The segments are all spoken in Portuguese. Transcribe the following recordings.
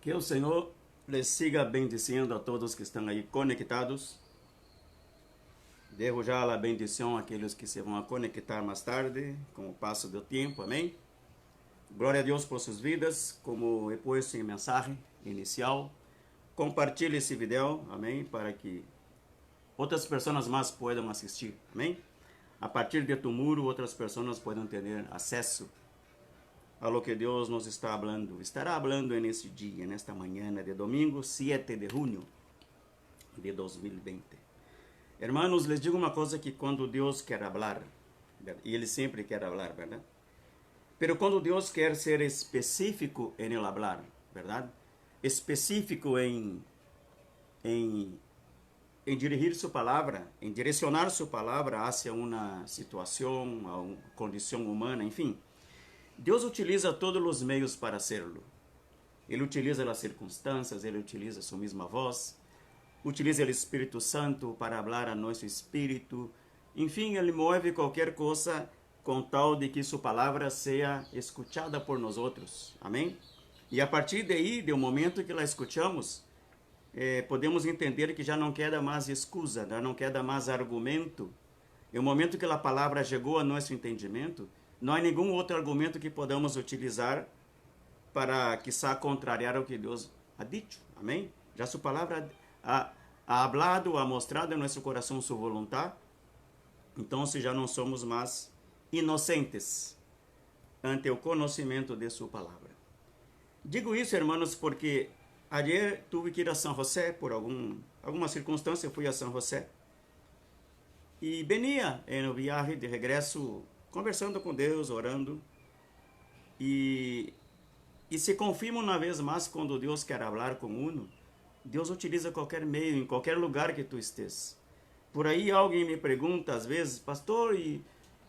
Que o Senhor les siga bendicindo a todos que estão aí conectados. Devo já a bendição àqueles que se vão a conectar mais tarde, com o passo do tempo, amém? Glória a Deus por suas vidas, como é posto em mensagem inicial. Compartilhe esse vídeo, amém? Para que outras pessoas mais possam assistir, amém? A partir de tu muro, outras pessoas podem ter acesso a lo que Deus nos está falando. Estará falando nesse dia, nesta manhã de domingo, 7 de junho de 2020. Hermanos, les digo uma coisa que quando Deus quer falar, e Ele sempre quer falar, verdade? Pero quando Deus quer ser específico em el hablar, verdade? Específico em dirigir sua palavra, em direcionar sua palavra hacia uma situação, a uma condição humana, enfim. Deus utiliza todos os meios para hacerlo. Ele utiliza as circunstâncias, Ele utiliza sua mesma voz, utiliza o Espírito Santo para falar a nosso espírito. Enfim, Ele move qualquer coisa com tal de que sua palavra seja escutada por nós outros. Amém? E a partir daí, do momento que la escutamos, podemos entender que já não queda mais excusa, já não queda mais argumento. E o momento que a palavra chegou a nosso entendimento, não há nenhum outro argumento que podamos utilizar para, quizá, contrariar o que Deus ha dito. Amém? Já sua palavra ha hablado, ha mostrado em nosso coração sua vontade. Então, se já não somos mais inocentes ante o conhecimento de sua palavra. Digo isso, irmãos, porque ayer tive que ir a São José, por alguma circunstância, fui a São José. E venia no viagem de regresso, conversando com Deus, orando. E se confirma uma vez mais, quando Deus quer falar com uno, Deus utiliza qualquer meio, em qualquer lugar que tu estés. Por aí alguém me pergunta às vezes, pastor,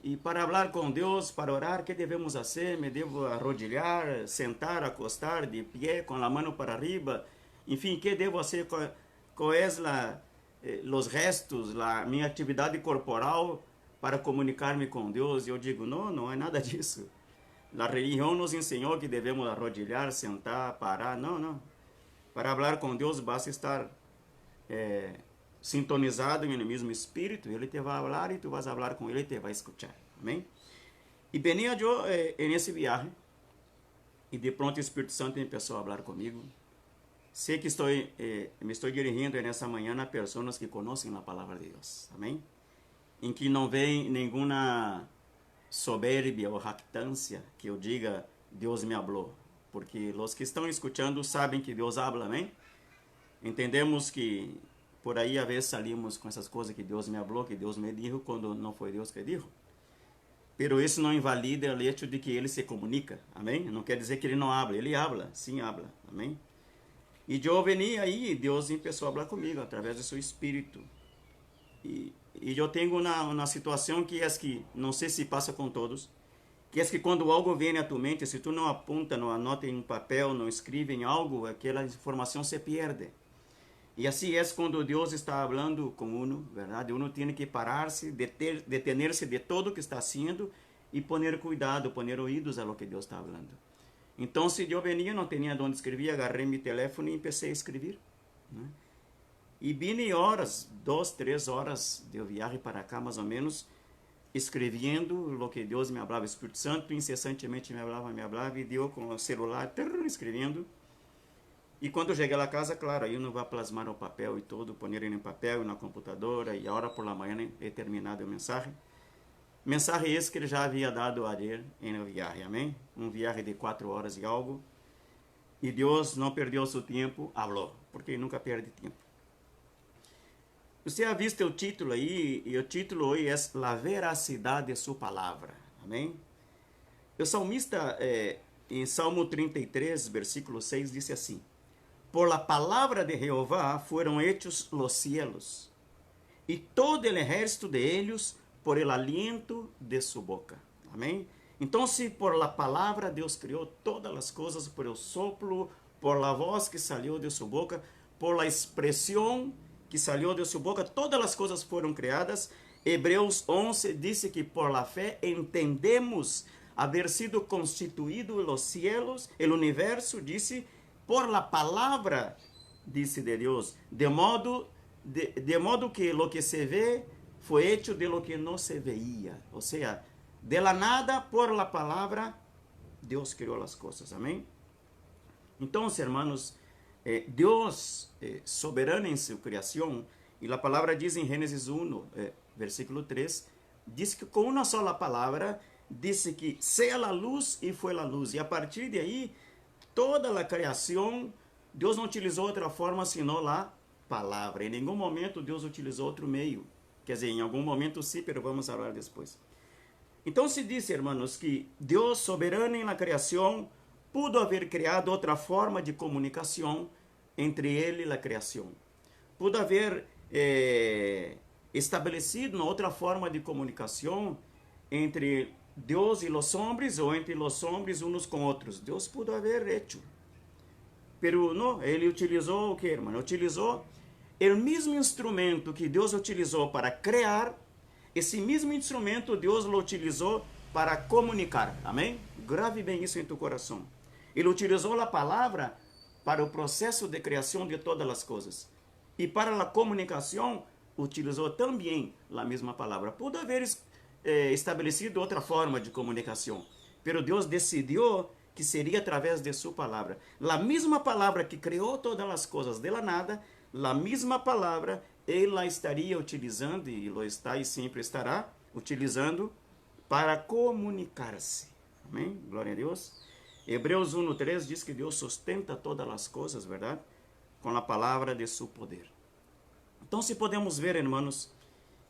e para falar com Deus, para orar, que devemos fazer? Me devo arrodilhar, sentar, acostar, de pé, com a mão para arriba? Enfim, que devo fazer? Quais os restos, minha atividade corporal para comunicar-me com Deus? E eu digo, não é nada disso. A religião nos ensinou que devemos arrodilhar, sentar, parar. Não. Para falar com Deus, basta estar sintonizado no mesmo espírito. Ele te vai falar e tu vas falar com ele e te vai escutar. Amém? E venia eu nesse viagem e de pronto o Espírito Santo começou a falar comigo. Sei que me estou dirigindo nessa manhã a pessoas que conhecem a palavra de Deus. Amém? Em que não vem nenhuma soberbia ou jactância que eu diga Deus me falou, porque os que estão escutando sabem que Deus habla, amém? Entendemos que por aí a vezes salimos com essas coisas que Deus me falou, que Deus me dijo, quando não foi Deus que dijo. Pero isso não invalida o hecho de que ele se comunica, amém? Não quer dizer que ele não habla, ele habla, sim habla, amém? E eu venia aí e Deus começou a falar comigo através do seu espírito. E eu tenho uma situação que é que, não sei se passa com todos, que é que quando algo vem à tua mente, se tu não apunta, não anota em um papel, não escreve em algo, aquela informação se perde. E assim é quando Deus está falando com uno, verdade? Uno tem que parar-se, deter-se de tudo o que está haciendo e poner cuidado, poner ouvidos a lo que Deus está falando. Então, se eu venia, não tinha onde escrever, agarrei meu telefone e comecei a escrever, né? E vim horas, 2, 3 horas de viagem para cá, mais ou menos, escrevendo o que Deus me falava. O Espírito Santo incessantemente me falava, e deu com o celular, escrevendo. E quando cheguei à casa, claro, aí eu não vou plasmar o papel e tudo, pôr em papel, na computadora, e a hora por la manhã é terminado a mensagem. Mensagem esse que ele já havia dado ayer em viagem, amém? Viagem de 4 horas e algo. E Deus não perdeu seu tempo, falou, porque ele nunca perde tempo. Você ha visto o título aí, e o título hoje é La Veracidade de Sua Palavra, amém? O salmista, em Salmo 33, versículo 6, disse assim: Por la palavra de Jehová foram hechos los cielos, e todo el ejército de ellos por el aliento de su boca. Amém? Então, se por la palavra Deus criou todas as coisas, por el soplo, por la voz que salió de sua boca, por la expressão que salió de sua boca, todas as coisas foram criadas. Hebreus 11 diz que por la fé entendemos haber sido constituído los cielos, el universo, disse por la palabra, dice de Dios, de modo que lo que se ve fue hecho de lo que no se veía. O sea, de la nada, por la palabra, Dios creó las cosas. Amén. Entonces, hermanos, Dios soberano en su creación, y la palabra dice en Génesis 1, versículo 3, dice que con una sola palabra, dice que sea la luz y fue la luz. Y a partir de ahí, toda la creación, Deus não utilizou outra forma senão a palavra. Em nenhum momento Deus utilizou outro meio. Quer dizer, em algum momento sim, mas vamos falar depois. Então se diz, hermanos, que Deus, soberano na criação, pudo haver criado outra forma de comunicação entre Ele e a criação. Pudo haver estabelecido uma outra forma de comunicação entre Deus e os homens, ou entre os homens uns com outros. Deus pudo haver hecho. Pero não, ele utilizou o que, irmão? Utilizou o mesmo instrumento que Deus utilizou para criar, esse mesmo instrumento Deus lo utilizou para comunicar. Amém? Grave bem isso em tu coração. Ele utilizou a palavra para o processo de criação de todas as coisas. E para a comunicação, utilizou também a mesma palavra. Pode haver estabelecido outra forma de comunicação, pero Deus decidiu que seria através de sua palavra. A mesma palavra que criou todas as coisas de la nada, a mesma palavra, ele a estaria utilizando, e lo está e sempre estará utilizando, para comunicar-se. Amém? Glória a Deus. Hebreus 1:3 diz que Deus sustenta todas as coisas, verdade? Com a palavra de seu poder. Então, se podemos ver, irmãos,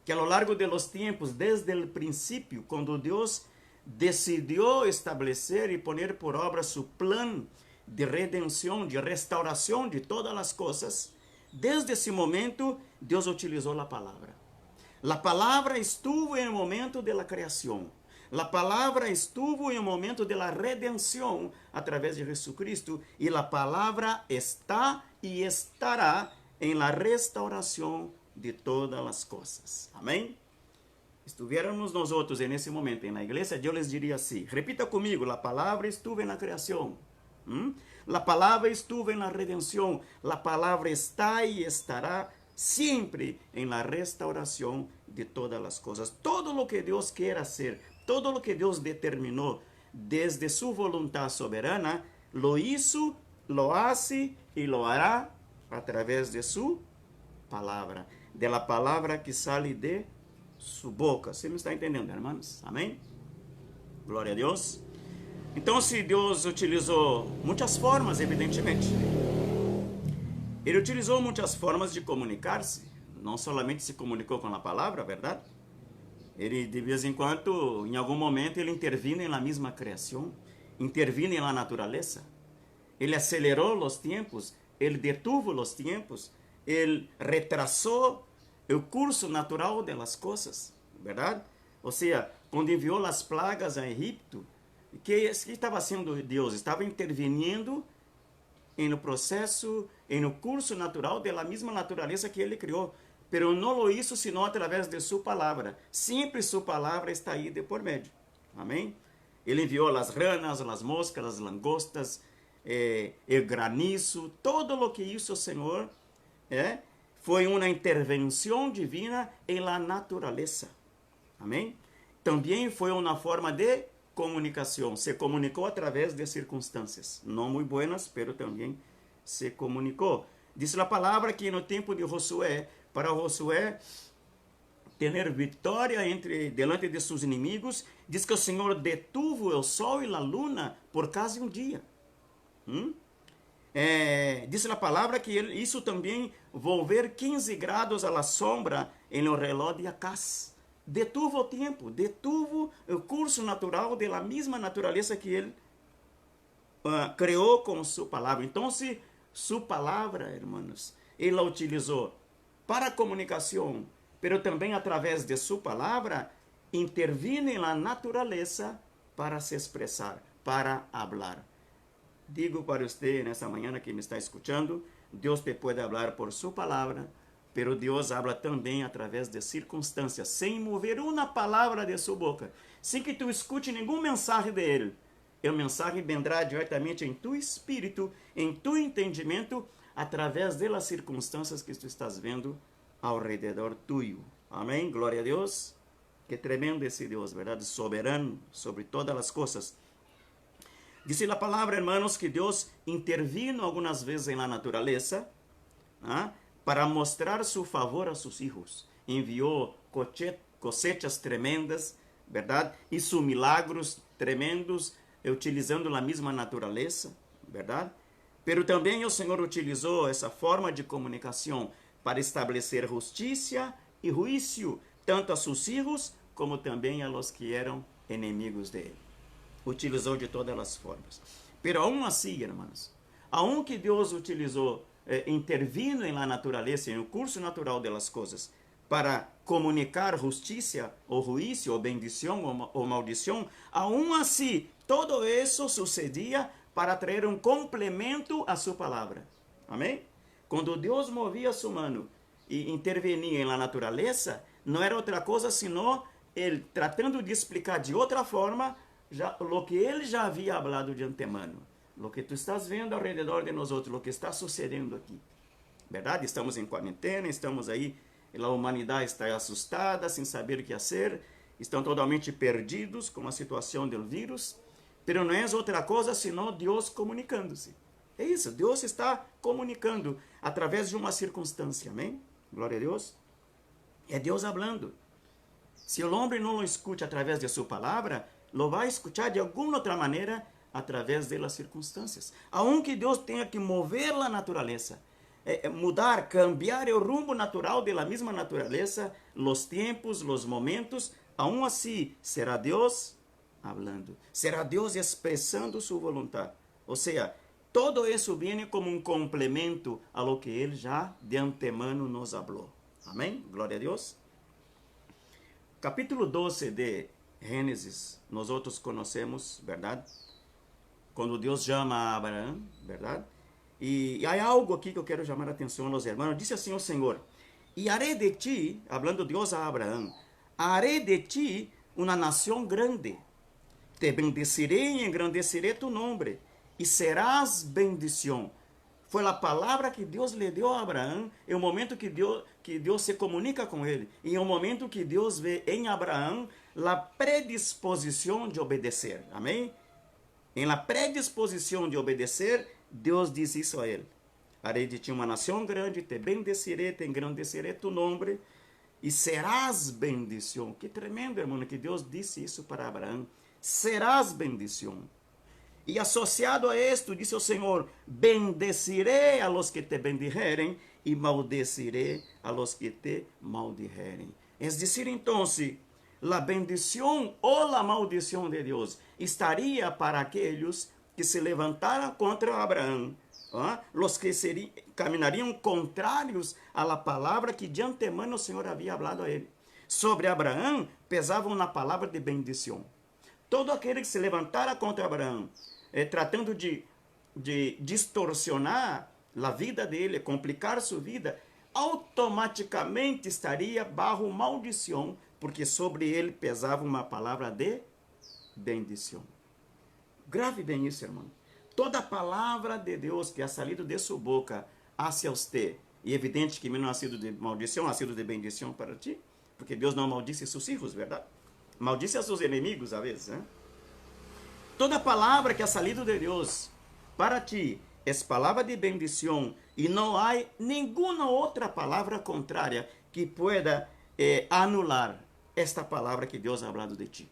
que a lo largo de los tiempos, desde o princípio, quando Deus decidiu estabelecer e poner por obra su plan de redenção, de restauração de todas as coisas, desde esse momento, Deus utilizou a palavra. A palavra estuvo em momento de la criação. A palavra estuvo em momento de la redenção através de Jesucristo, e a palavra está e estará em la restauração de todas as coisas. Amém? Estuviéramos nós outros nesse momento na igreja, eu les diria assim, repita comigo, a palavra estuvo na criação, a palavra estuvo na redenção, a palavra está e estará sempre em la restauração de todas as coisas. Todo o que Deus quer fazer, todo o que Deus determinou desde sua vontade soberana, lo hizo, lo hace e lo hará através de sua palavra, de la palavra que sale de sua boca. Você me está entendendo, irmãos? Amém? Glória a Deus. Então, se Deus utilizou muitas formas, evidentemente, Ele utilizou muitas formas de comunicar-se. Não somente se comunicou com a palavra, verdade? Ele, de vez em quando, em algum momento, Ele intervine na mesma criação, intervine na natureza. Ele acelerou os tempos, Ele detuvo os tempos, Ele retrasou o curso natural das coisas, verdade? Ou seja, quando enviou as plagas a Egipto, que estava sendo Deus? Estava intervenindo no processo, no curso natural da mesma natureza que Ele criou. Pero não lo hizo sino através de sua palavra. Sempre sua palavra está aí de por meio. Amém? Ele enviou as ranas, as moscas, as langostas, o granizo, todo o que hizo o Senhor, foi uma intervenção divina em la natureza. Amém? Também foi uma forma de comunicação. Se comunicou através de circunstâncias. Não muito buenas, pero também se comunicou. Diz a palavra que no tempo de Josué, para Josué ter vitória delante de seus inimigos, diz que o Senhor detuvo o sol e a luna por quase um dia. Diz a palavra que ele isso também volver 15 graus a la sombra no relógio de Acaz. Detuvo o tempo, detuvo o curso natural da mesma natureza que ele criou com sua palavra. Então, se sua palavra, irmãos, ele a utilizou para a comunicação, pero também através de sua palavra, intervine na natureza para se expressar, para falar. Digo para você nessa manhã que me está escutando, Deus te pode falar por sua palavra, pero Deus habla também através de circunstâncias, sem mover uma palavra de sua boca, sem que tu escute nenhum mensagem de Ele. o mensaje vendrá diretamente em tu espírito, em tu entendimento, através das circunstâncias que tu estás vendo ao redor tuyo. Amém? Glória a Deus. Que tremendo esse Deus, verdade? Soberano sobre todas as coisas. Dice a palavra, hermanos, que Deus intervino algumas vezes na natureza, para mostrar su favor a sus hijos. Enviou cosechas tremendas, verdade? Hizo milagros tremendos, utilizando a mesma natureza, verdade? Pero também o Senhor utilizou essa forma de comunicação para estabelecer justiça e juízo, tanto a seus filhos como também a los que eram inimigos dele. Utilizou de todas as formas. Pero aún assim, hermanos, aunque Deus utilizou, intervindo na natureza, no curso natural das coisas, para comunicar justiça, ou juízo, ou bendição, ou maldição, aún assim, todo isso sucedia para trazer um complemento a sua palavra. Amém? Quando Deus movia sua mão e intervenia na natureza, não era outra coisa senão ele tratando de explicar de outra forma o que ele já havia falado de antemano. O que tu estás vendo ao redor de nós outros, o que está sucedendo aqui. Verdade? Estamos em quarentena, estamos aí, a humanidade está assustada, sem saber o que fazer, estão totalmente perdidos com a situação do vírus, pero não é outra coisa senão Deus comunicando-se. É isso, Deus está comunicando através de uma circunstância, amém? Glória a Deus. É Deus falando. Se o homem não o escute através de sua palavra, lo vai escutar de alguma outra maneira através das circunstâncias. Aunque Deus tenha que mover a natureza, mudar, cambiar o rumbo natural da mesma natureza, os tempos, os momentos, aún assim será Deus falando, será Deus expressando sua vontade. Ou seja, todo isso vem como um complemento a lo que Ele já de antemano nos falou. Amém? Glória a Deus. Capítulo 12 de Gênesis, nós outros conhecemos, verdade? Quando Deus chama a Abraão, verdade? E há algo aqui que eu quero chamar a atenção aos irmãos. Disse assim o Senhor: e haré de ti, hablando Deus a Abraão, haré de ti uma nação grande, te bendecirei e engrandecerei tu nome, e serás bendição. Foi a palavra que Deus lhe deu a Abraão, em um momento que Deus se comunica com ele, e em um momento que Deus vê em Abraão a predisposição de obedecer. Amém? Em la predisposição de obedecer, Deus diz isso a ele: harei de ti uma nação grande, te bendecirei, te engrandecerei tu nome, e serás bendição. Que tremendo, irmão, que Deus disse isso para Abraão. Serás bendição. E associado a isto, disse o Senhor: bendecirei a los que te bendijerem, e maldecirei a los que te maldijerem. Es decir, então, a bendição ou a maldição de Deus estaria para aqueles que se levantaram contra Abraão, os que caminhariam contrários à palavra que de antemano o Senhor havia falado a ele. Sobre Abraão pesava uma palavra de bendição. Todo aquele que se levantara contra Abraão, tratando de distorcionar a vida dele, complicar sua vida, automaticamente estaria bajo maldição, porque sobre ele pesava uma palavra de bendição. Grave bem isso, irmão. Toda palavra de Deus que ha salido de sua boca hacia você, e é evidente que não ha sido de maldição, ha sido de bendição para ti, porque Deus não maldice seus filhos, verdade? Maldice a seus inimigos, às vezes, né? Toda palavra que ha salido de Deus para ti é palavra de bendição, e não há nenhuma outra palavra contrária que pueda anular esta palavra que Deus ha hablado de ti.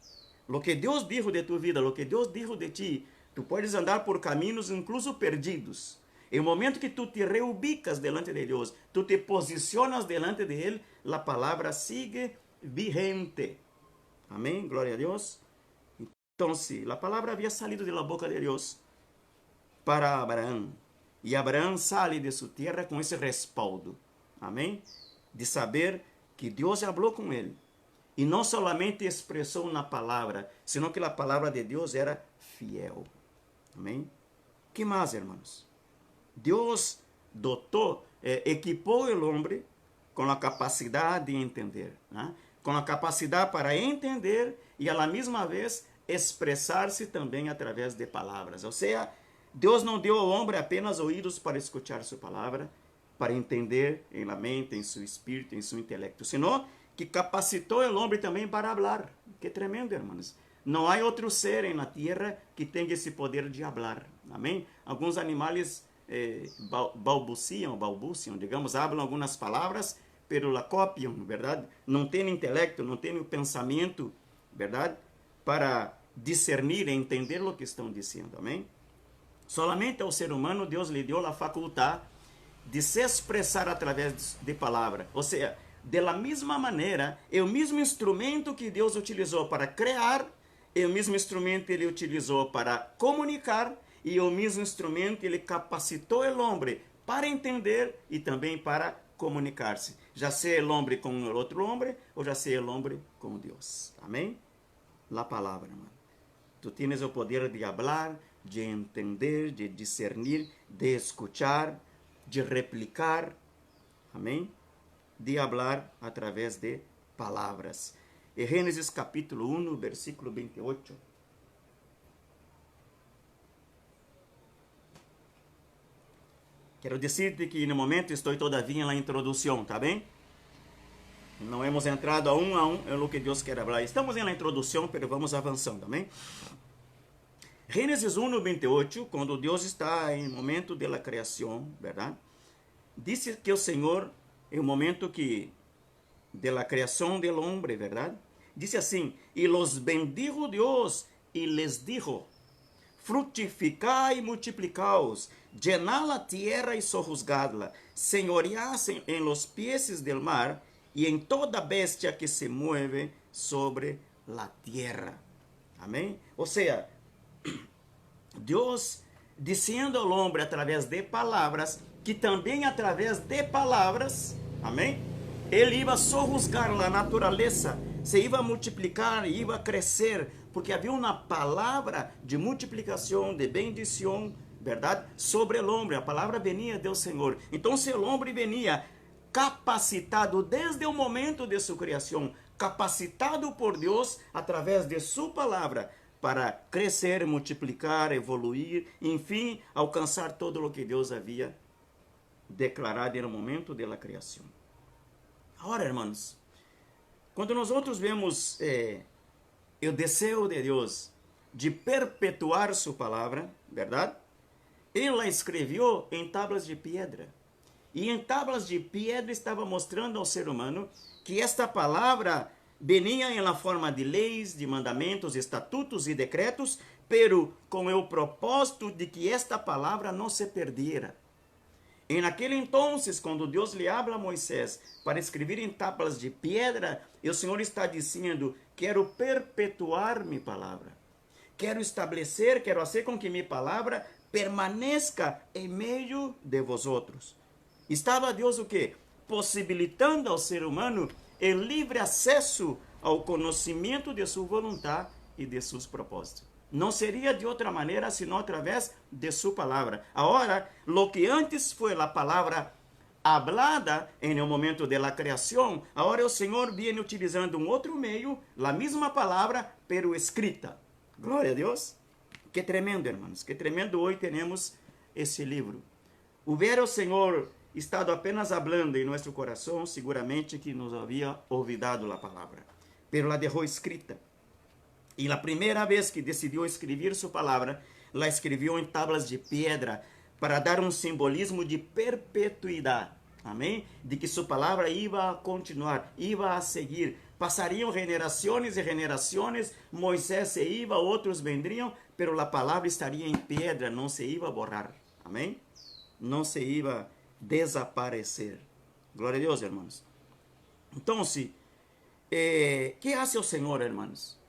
Lo que Deus dijo de tu vida, lo que Deus dijo de ti, tu puedes andar por caminhos incluso perdidos. Em momento que tu te reubicas delante de Deus, tu te posicionas delante de Ele, a palavra sigue vigente. Amém? Glória a Deus. Então, a palavra havia salido da boca de Deus para Abraão. E Abraão sai de sua terra com esse respaldo. Amém? De saber que Deus falou com ele. E não somente expressou na palavra, senão que a palavra de Deus era fiel. Amém? Que mais, irmãos? Deus dotou, equipou o homem com a capacidade de entender, né? Com a capacidade para entender e, à mesma vez, expressar-se também através de palavras. Ou seja, Deus não deu ao homem apenas ouvidos para escutar sua palavra, para entender em la mente, em seu espírito, em seu intelecto, senão que capacitou o homem também para falar. Que tremendo, irmãos. Não há outro ser na terra que tenha esse poder de falar. Amém? Alguns animais balbuciam, digamos, falam algumas palavras, pero la copiam, verdade? Não tem intelecto, não tem o pensamento, verdade? Para discernir e entender o que estão dizendo, amém? Solamente ao ser humano Deus lhe deu a faculdade de se expressar através de palavra. Ou seja, da mesma maneira, é o mesmo instrumento que Deus utilizou para criar, é o mesmo instrumento ele utilizou para comunicar, e o mesmo instrumento ele capacitou o homem para entender e também para comunicar-se. Já seja o homem com o outro homem, ou já seja o homem com Deus. Amém? La palavra, mano. Tu tens o poder de falar, de entender, de discernir, de escuchar, de replicar. Amém? De falar através de palavras. Em Gênesis capítulo 1, versículo 28. Quero dizer-te que no momento estou todavia na introdução, tá bem? Não hemos entrado a um é o que Deus quer falar. Estamos na introdução, mas vamos avançando, amém? Gênesis 1, 28, quando Deus está em momento da criação, verdade? Disse que o Senhor, em o momento que da criação do homem, verdade? Disse assim: e los bendijo Deus e les dijo: frutificai e multiplicaos, llenad a tierra e sojuzgadla, señoread en los peces del mar e em toda bestia que se mueve sobre la tierra. Amém? Ou seja, Deus dizendo ao homem através de palavras, que também através de palavras, amém? Ele ia sojuzgar a natureza, se ia multiplicar, ia crescer, porque havia uma palavra de multiplicação, de bendição, verdade? Sobre o homem, a palavra venia do Senhor. Então, se o homem venia capacitado desde o momento de sua criação, capacitado por Deus através de sua palavra, para crescer, multiplicar, evoluir, enfim, alcançar todo o que Deus havia declarado no momento da criação. Agora, irmãos, quando nós outros vemos o desejo de Deus de perpetuar sua palavra, verdade? Ele a escreveu em tábuas de pedra. E em tábuas de pedra estava mostrando ao ser humano que esta palavra venia em la forma de leis, de mandamentos, estatutos e decretos, pero com o propósito de que esta palavra não se perdiera. Em aquele entonces, quando Deus lhe habla a Moisés para escrever em tábuas de pedra, o Senhor está dizendo: quero perpetuar minha palavra. Quero estabelecer, quero fazer com que minha palavra permaneça em meio de vosotros. Estava Deus o quê? Possibilitando ao ser humano o livre acesso ao conhecimento de sua vontade e de seus propósitos. Não seria de outra maneira, senão através de sua palavra. Agora, lo que antes foi a palavra hablada em um momento da criação, agora o Senhor vem utilizando um outro meio, a mesma palavra, pero escrita. Glória a Deus. Que tremendo, irmãos. Que tremendo hoje temos esse livro. Hubiera o Senhor estado apenas falando em nosso coração, seguramente que nos havia olvidado a palavra. Pero la deixou escrita. E a primeira vez que decidiu escrever sua palavra, la escreveu em tábuas de pedra, para dar um simbolismo de perpetuidade. Amém? De que sua palavra ia a continuar, ia a seguir. Passariam gerações e gerações, Moisés se ia, outros vendriam, pero a palavra estaria em pedra, não se ia a borrar. Amém? Não se ia desaparecer. Glória a Deus, irmãos. Então, que hace o Senhor, irmãos?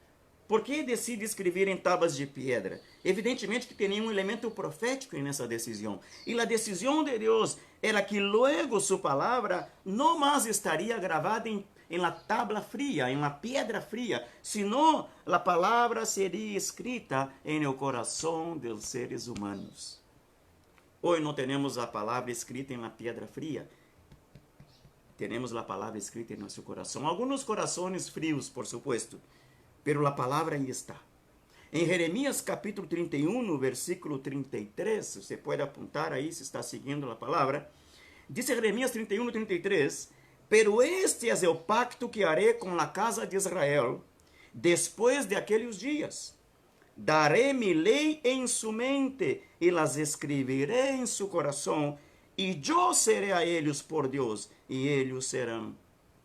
Por que decide escrever em tábuas de pedra? Evidentemente que tinha um elemento profético nessa decisão. E a decisão de Deus era que logo sua palavra não mais estaria gravada em la tabla fria, em la pedra fria, senão a palavra seria escrita em el coração dos seres humanos. Hoje não temos a palavra escrita em la pedra fria. Temos a palavra escrita em nosso coração. Alguns corações frios, por supuesto. Pero a palavra aí está. Em Jeremias capítulo 31, no versículo 33, você pode apontar aí se está seguindo a palavra. Diz Jeremias 31, 33, pero este es el pacto que haré con la casa de Israel después de aquellos días. Daré mi ley en su mente y las escribiré en su corazón, y yo seré a ellos por Dios, y ellos serán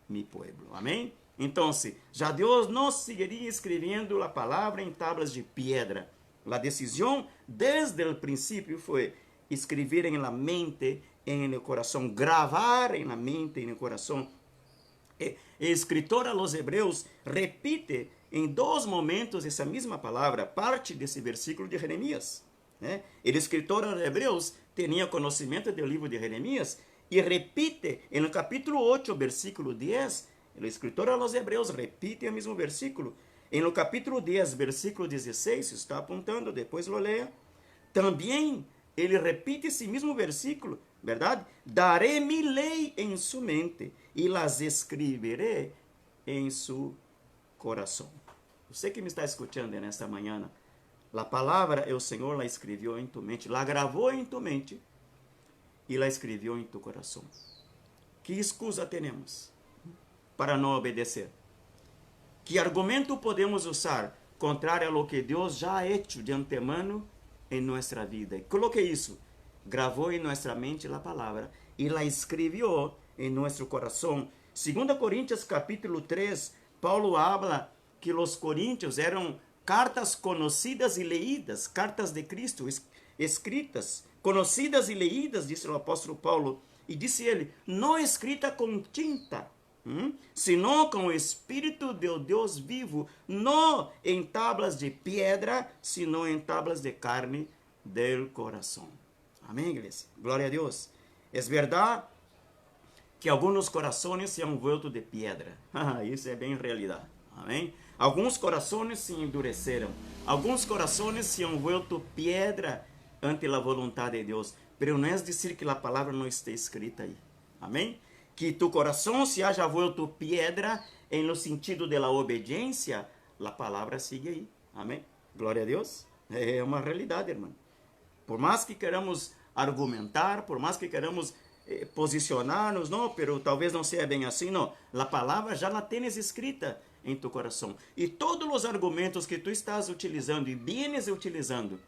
mi pueblo. Amém? Então, já Deus não seguiria escrevendo a palavra em tábuas de pedra. A decisão, desde o princípio, foi escrever em la mente, em el coração, gravar em la mente, em el coração. O escritor a los Hebreus repite em dois momentos essa mesma palavra, parte desse versículo de Jeremias. O escritor a los Hebreus tinha conhecimento do livro de Jeremias e repite no capítulo 8, versículo 10. O escritor a los Hebreus repite o mesmo versículo. No capítulo 10, versículo 16, está apontando, depois lo leia. Também ele repite esse mesmo versículo, verdade? Daré mi lei em su mente e las escreveré em su coração. Você que me está escutando nesta manhã, a palavra o Senhor la escreveu em tu mente, la gravou em tu mente e la escreveu em tu coração. Que excusa temos para não obedecer? Que argumento podemos usar contrário a lo que Deus já ha hecho de antemano em nossa vida? Coloque isso. Gravou em nossa mente a palavra e la escreveu em nosso coração. 2 Coríntios capítulo 3, Paulo habla que os coríntios eram cartas conhecidas e leídas, cartas de Cristo escritas, conhecidas e leídas, disse o apóstolo Paulo. E disse ele, não escrita com tinta, senão com o Espírito de Deus vivo, não em tábuas de pedra, senão em tábuas de carne del coração. Amém, igreja? Glória a Deus. É verdade que alguns corações se han vuelto de pedra. Isso é bem realidade. Amém? Alguns corações se endureceram. Alguns corações se han vuelto pedra ante a vontade de Deus. Pero não é dizer que a palavra não está escrita aí. Amém? Que tu coração se haya vuelto pedra em no sentido de la obediência, a palavra sigue aí. Amém? Glória a Deus. É uma realidade, irmão. Por mais que queramos argumentar, por mais que queramos posicionar-nos, não, pero talvez não seja bem assim, não. A palavra já la tens escrita em tu coração. E todos os argumentos que tu estás utilizando e vienes utilizando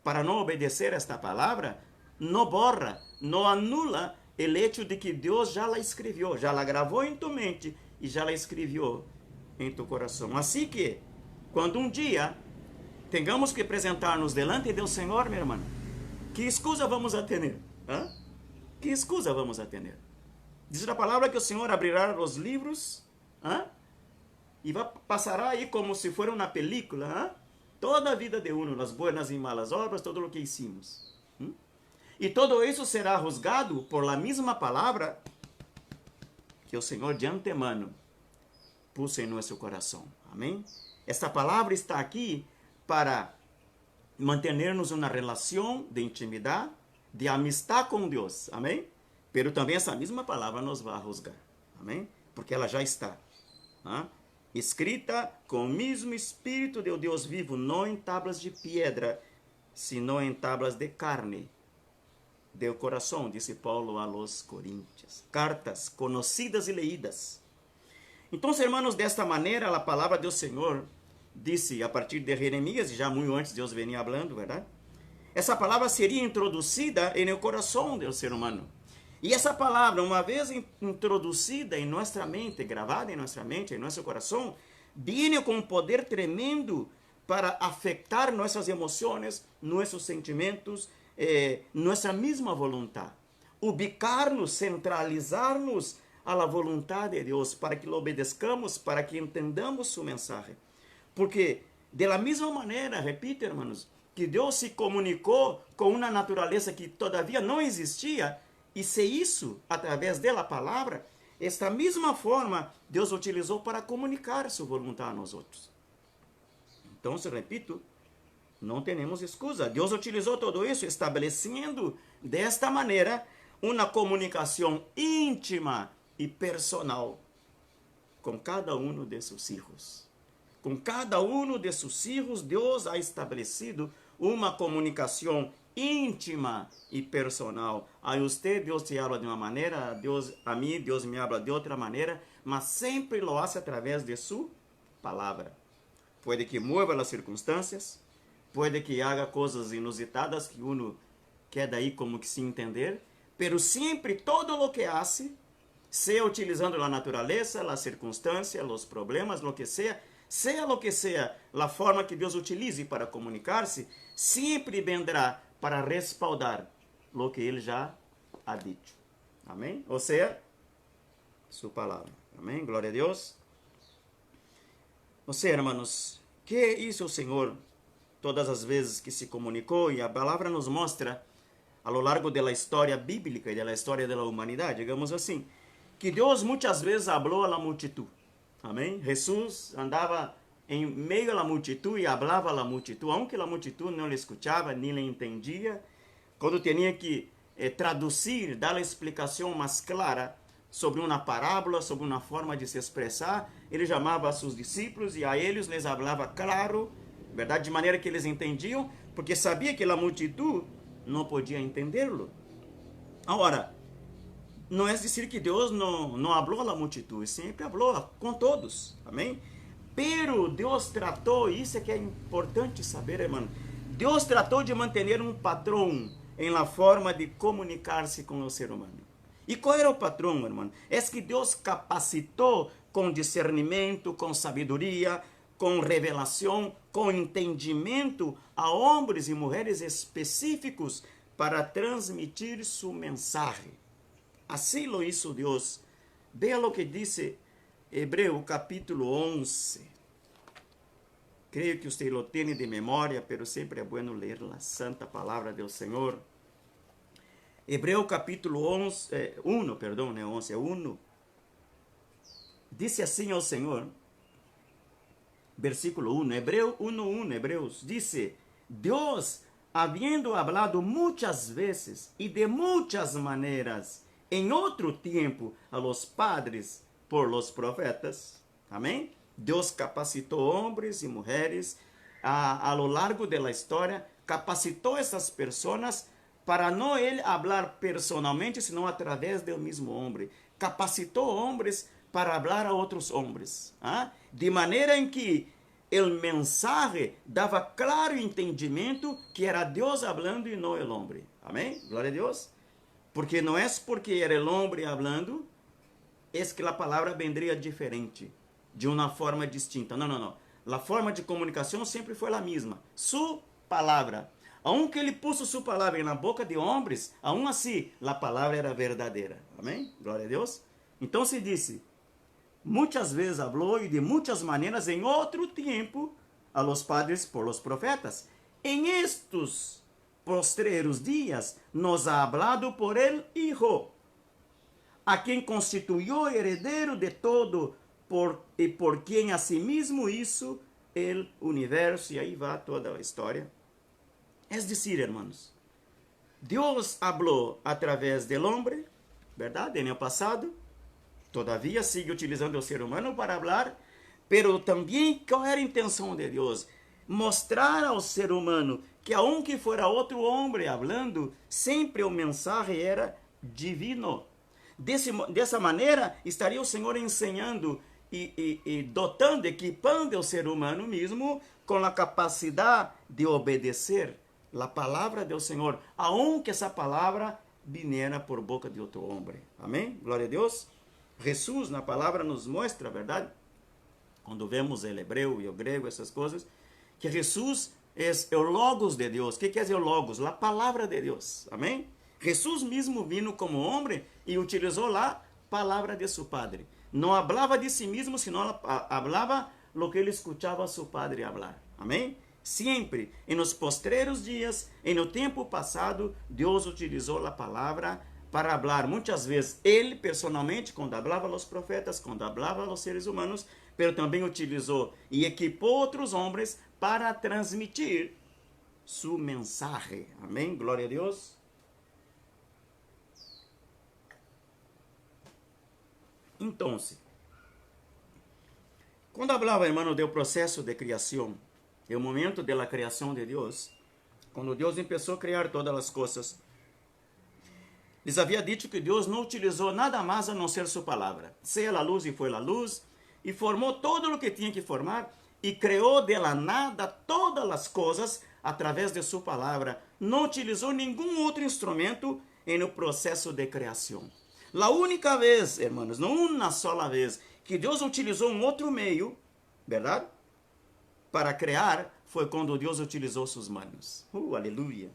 para não obedecer esta palavra, não borra, não anula o hecho de que Deus já la escreveu, já la gravou em tu mente e já la escreveu em tu coração. Assim que, quando um dia tengamos que apresentar-nos delante do Senhor, meu irmão, que excusa vamos a ter? Que excusa vamos a ter? Diz a palavra que o Senhor abrirá os livros e passará aí como se fosse uma película, toda a vida de uno, as boas e malas obras, todo o que hicimos. E todo isso será juzgado por la mesma palavra que o Senhor de antemano puso em nosso coração. Amém? Esta palavra está aqui para manter-nos uma relação de intimidade, de amistad com Deus. Amém? Pero também essa mesma palavra nos vai juzgar. Amém? Porque ela já está escrita com o mesmo Espírito de Deus vivo, não em tábuas de pedra, sino em tábuas de carne. Do coração, disse Paulo a los Coríntios. Cartas conhecidas e leídas. Então, irmãos, desta maneira, a palavra do Senhor disse a partir de Jeremias, e já muito antes Deus venia falando, verdade? Essa palavra seria introduzida no coração do ser humano. E essa palavra, uma vez introduzida em nossa mente, gravada em nossa mente, em nosso coração, vem com um poder tremendo para afetar nossas emoções, nossos sentimentos, nossa mesma vontade. Ubicar-nos, centralizar-nos à vontade de Deus, para que lo obedezcamos, para que entendamos sua mensagem. Porque, de la mesma maneira, repito, irmãos, que Deus se comunicou com uma natureza que todavia não existia, e se isso, através da palavra, esta mesma forma, Deus utilizou para comunicar sua vontade a nós outros. Então, repito, não temos excusa. Deus utilizou tudo isso, estabelecendo desta maneira uma comunicação íntima e personal com cada um de seus filhos, Com cada um de seus filhos, Deus ha estabelecido uma comunicação íntima e personal. A você, Deus te habla de uma maneira, a mim, Deus me habla de outra maneira, mas sempre lo hace através de sua palavra. Pode que mueva as circunstâncias, pode que haga coisas inusitadas que uno queda aí como que sem entender, pero sempre todo lo que hace, seja utilizando a natureza, a circunstância, os problemas, lo que seja lo que seja a forma que Deus utilize para comunicar-se, sempre vendrá para respaldar lo que Ele já ha dicho. Amém? Ou seja, sua palavra. Amém? Glória a Deus. Ou seja, hermanos, que hizo o Senhor todas as vezes que se comunicou, e a palavra nos mostra a lo largo da história bíblica e da história da humanidade, digamos assim, que Deus muitas vezes falou à multitud. Amém? Jesus andava em meio à multitud e falava à multitud, aunque a multitud não lhe escutava, nem lhe entendia. Quando tinha que traduzir, dar a explicação mais clara sobre uma parábola, sobre uma forma de se expressar, ele chamava a seus discípulos e a eles les falava claro, verdade, de maneira que eles entendiam, porque sabia que a multitud não podia entendê-lo. Agora, não é dizer que Deus não falou à multitud, sempre falou com todos, amém? Pero Deus tratou, isso é que é importante saber, irmão, Deus tratou de manter um padrão em la forma de comunicar-se com o ser humano. E qual era o padrão, irmão? É que Deus capacitou com discernimento, com sabedoria, com revelação, com entendimento a homens e mulheres específicos para transmitir sua mensagem. Assim lo hizo Deus. Veja o que diz Hebreu capítulo 11. Creio que você lo tem de memória, pero sempre é bueno ler a santa palavra do Senhor. Hebreu capítulo 1. Diz assim ao Senhor, versículo 1, Hebreu 1:1, Hebreus, diz: Deus, havendo hablado muitas vezes e de muitas maneiras, em outro tempo, a los padres por los profetas. Amém? Deus capacitou homens e mulheres a lo largo da história, capacitou essas pessoas para não ele falar personalmente, senão através do mesmo homem. Capacitou homens para falar a outros homens. De maneira em que o mensagem dava claro entendimento que era Deus falando e não o homem. Amém? Glória a Deus. Porque não é porque era o homem falando, é que a palavra vendria diferente, de uma forma distinta. Não. A forma de comunicação sempre foi a mesma. Sua palavra. Aunque ele puso sua palavra na boca de homens, aún assim, a palavra era verdadeira. Amém? Glória a Deus. Então se disse, muitas vezes falou e de muitas maneiras em outro tempo a los padres por los profetas. Em estos postreros dias nos ha hablado por el Hijo, a quem constituiu heredero de todo e por quem asimismo hizo el universo. E aí vai toda a história. É dizer, hermanos, Deus falou através do homem, verdade, no passado, todavia sigue utilizando o ser humano para falar, pero também qual era a intenção de Deus? Mostrar ao ser humano que aunque fora outro homem falando, sempre o mensagem era divino. Dessa maneira, estaria o Senhor ensinando e dotando, equipando o ser humano mesmo com a capacidade de obedecer a palavra do Senhor, aunque essa palavra viniera por boca de outro homem. Amém? Glória a Deus. Jesus, na palavra, nos mostra, verdade? Quando vemos o hebreu e o grego, essas coisas, que Jesus é o Logos de Deus. O que quer dizer o Logos? A palavra de Deus. Amém? Jesus mesmo vino como homem e utilizou a palavra de seu Padre. Não falava de si mesmo, senão falava o que ele escutava a seu Padre falar. Amém? Sempre, nos postreros dias, no tempo passado, Deus utilizou a palavra para falar, muitas vezes, ele personalmente, quando falava aos profetas, quando falava aos seres humanos, mas também utilizou e equipou outros homens para transmitir sua mensagem. Amém? Glória a Deus. Então, Quando falava, irmão, do processo de criação, o momento da criação de Deus, quando Deus começou a criar todas as coisas, les havia dito que Deus não utilizou nada mais a não ser sua palavra. Seja a luz e foi a luz, e formou todo o que tinha que formar, e criou de la nada todas as coisas através de sua palavra. Não utilizou nenhum outro instrumento no processo de criação. A única vez, irmãos, não uma sola vez, que Deus utilizou um outro meio, verdade? Para criar, foi quando Deus utilizou suas mãos. Aleluia!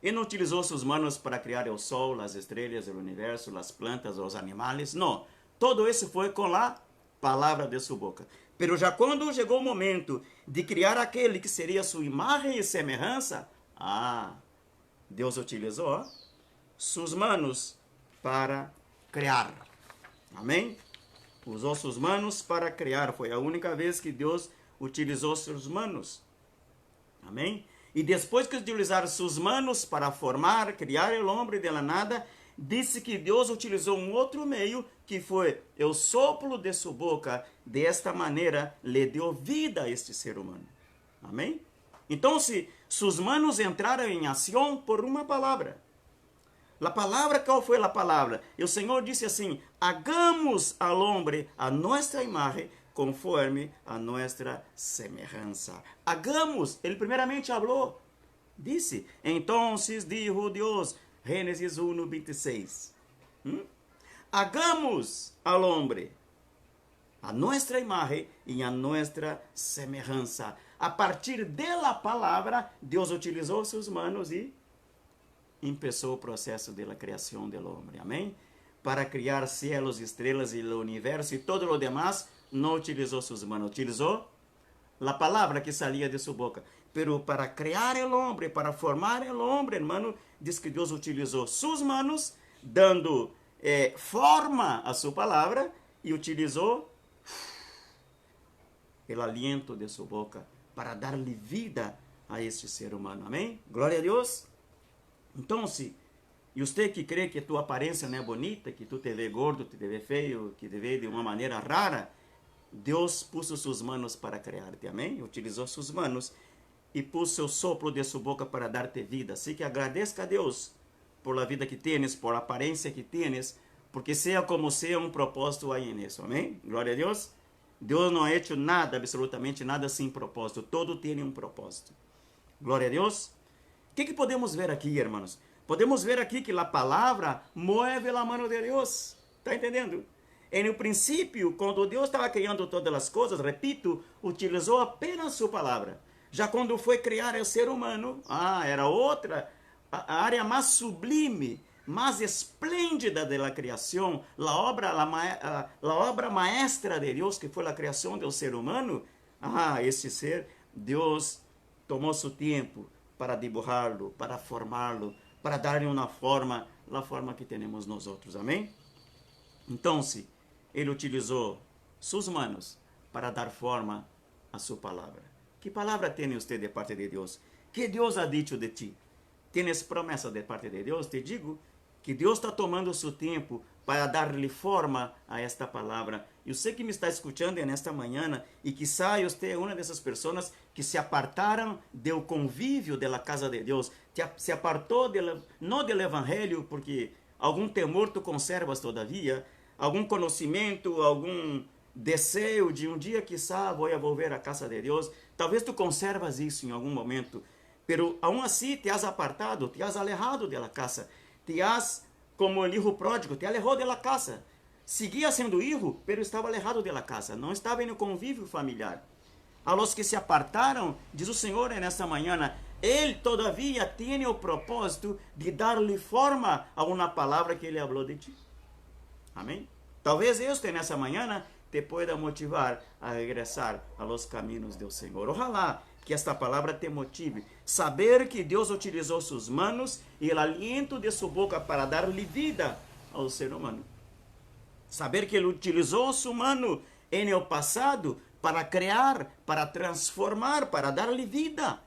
Ele não utilizou suas mãos para criar o sol, as estrelas, o universo, as plantas, os animais. Não. Todo isso foi com a palavra de sua boca. Pero já quando chegou o momento de criar aquele que seria sua imagem e semelhança, Deus utilizou suas mãos para criar. Amém? Usou suas mãos para criar. Foi a única vez que Deus utilizou suas mãos. Amém? E depois que utilizaram suas mãos para formar, criar o homem de la nada, disse que Deus utilizou um outro meio, que foi o sopro de sua boca. Desta maneira, lhe deu vida a este ser humano. Amém? Então, se suas mãos entraram em ação por uma palavra. A palavra, qual foi a palavra? E o Senhor disse assim: hagamos al hombre a nossa imagem, conforme a nossa semelhança. Hagamos, ele primeiramente falou, disse, então dijo Deus, Gênesis 1:26. Hagamos al hombre a nossa imagem e a nossa semelhança. A partir da palavra, Deus utilizou suas mãos e começou o processo da criação do homem. Amém? Para criar céus, estrelas e o universo e todo o demais, não utilizou suas mãos, utilizou a palavra que saía de sua boca. Pero para criar o homem, para formar o homem, hermano, diz que Deus utilizou suas mãos, dando forma a sua palavra, e utilizou o aliento de sua boca para dar-lhe vida a este ser humano. Amém? Glória a Deus. Então, e você que crê que tua aparência não é bonita, que tu te vê gordo, te vê feio, que te vê de uma maneira rara, Deus pôs suas mãos para criar-te, amém? Utilizou suas mãos e pôs o sopro de sua boca para dar-te vida. Assim que agradeça a Deus por a vida que tienes, por a aparência que tienes, porque seja como seja, um propósito aí nisso, amém? Glória a Deus. Deus não ha hecho nada, absolutamente nada sem propósito. Todo tem um propósito. Glória a Deus. O que podemos ver aqui, irmãos? Podemos ver aqui que a palavra move a mão de Deus. Está entendendo? No princípio, quando Deus estava criando todas as coisas, repito, utilizou apenas sua palavra. Já quando foi criar o ser humano, era outra, a área mais sublime, mais esplêndida da criação, a obra maestra de Deus, que foi a criação do ser humano. Esse ser, Deus tomou seu tempo para dibujar-lo, para formá-lo, para dar-lhe uma forma, a forma que temos nós outros. Amém? Então, ele utilizou suas mãos para dar forma a sua palavra. Que palavra tem você de parte de Deus? Que Deus ha dicho de ti? Tienes promessa de parte de Deus? Te digo que Deus está tomando seu tempo para dar-lhe forma a esta palavra. Eu sei que me está escutando nesta manhã e quizá você é uma dessas pessoas que se apartaram do convívio da casa de Deus, se apartou não do evangelho porque algum temor tu conservas todavia, algum conhecimento, algum desejo de um dia quizá vou volver à casa de Deus. Talvez tu conservas isso em algum momento, pero aún assim te has apartado, te has alejado da casa, te has, como o hijo pródigo, te alejou da casa. Seguia sendo hijo, pero estava alejado da casa, não estava no convívio familiar. A los que se apartaram, diz o Senhor nesta manhã, Ele todavia tem o propósito de dar-lhe forma a uma palavra que Ele falou de ti. Amém? Talvez este nessa manhã te pueda motivar a regressar a los caminhos do Senhor. Ojalá que esta palavra te motive. Saber que Deus utilizou suas mãos e o aliento de sua boca para dar-lhe vida ao ser humano. Saber que Ele utilizou sua mão no passado para criar, para transformar, para dar-lhe vida.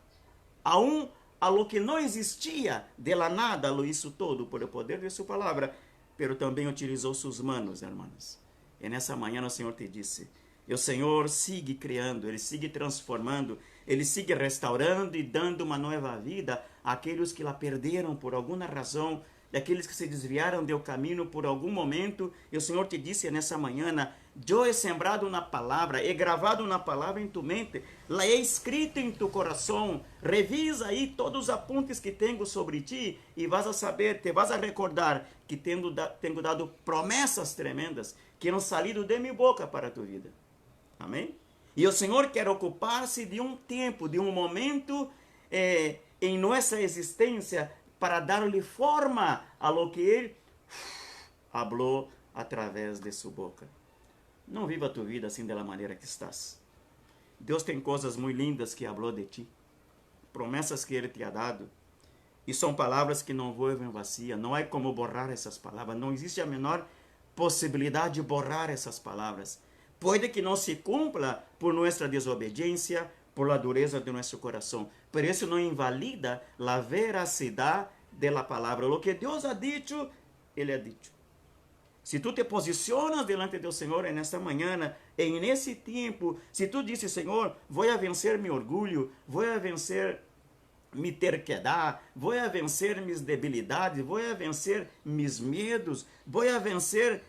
Aún a lo que não existia, de la nada, lo hizo todo por o poder de sua palavra. Pero também utilizou suas mãos, irmãos. E nessa manhã o Senhor te disse, E o Senhor sigue criando, Ele sigue transformando, Ele sigue restaurando e dando uma nova vida àqueles que la perderam por alguma razão, daqueles que se desviaram do caminho por algum momento. E o Senhor te disse nessa manhã: eu he sembrado uma palavra, he gravado uma palavra em tu mente, la he escrito em tu coração. Revisa aí todos os apuntes que tenho sobre ti e vas a saber, te vas a recordar que tenho dado promessas tremendas que han salido de minha boca para a tua vida. Amém? E o Senhor quer ocupar-se de um tempo, de um momento em nossa existência para dar-lhe forma a lo que Ele falou através de sua boca. Não viva a tua vida assim da maneira que estás. Deus tem coisas muito lindas que falou de ti, promessas que Ele te ha dado, e são palavras que não voltam vazia. Não há como borrar essas palavras, não existe a menor possibilidade de borrar essas palavras. Pode que não se cumpra por nossa desobediência, por la dureza de nosso coração, pero isso não invalida a veracidade da palavra. O que Deus ha dicho, Ele ha dicho. Se tu te posicionas delante do Senhor nesta manhã, nesse tempo, se tu dizes: Senhor, vou a vencer meu orgulho, vou a vencer mi terquedade, vou a vencer mis debilidades, vou a vencer mis medos, vou a vencer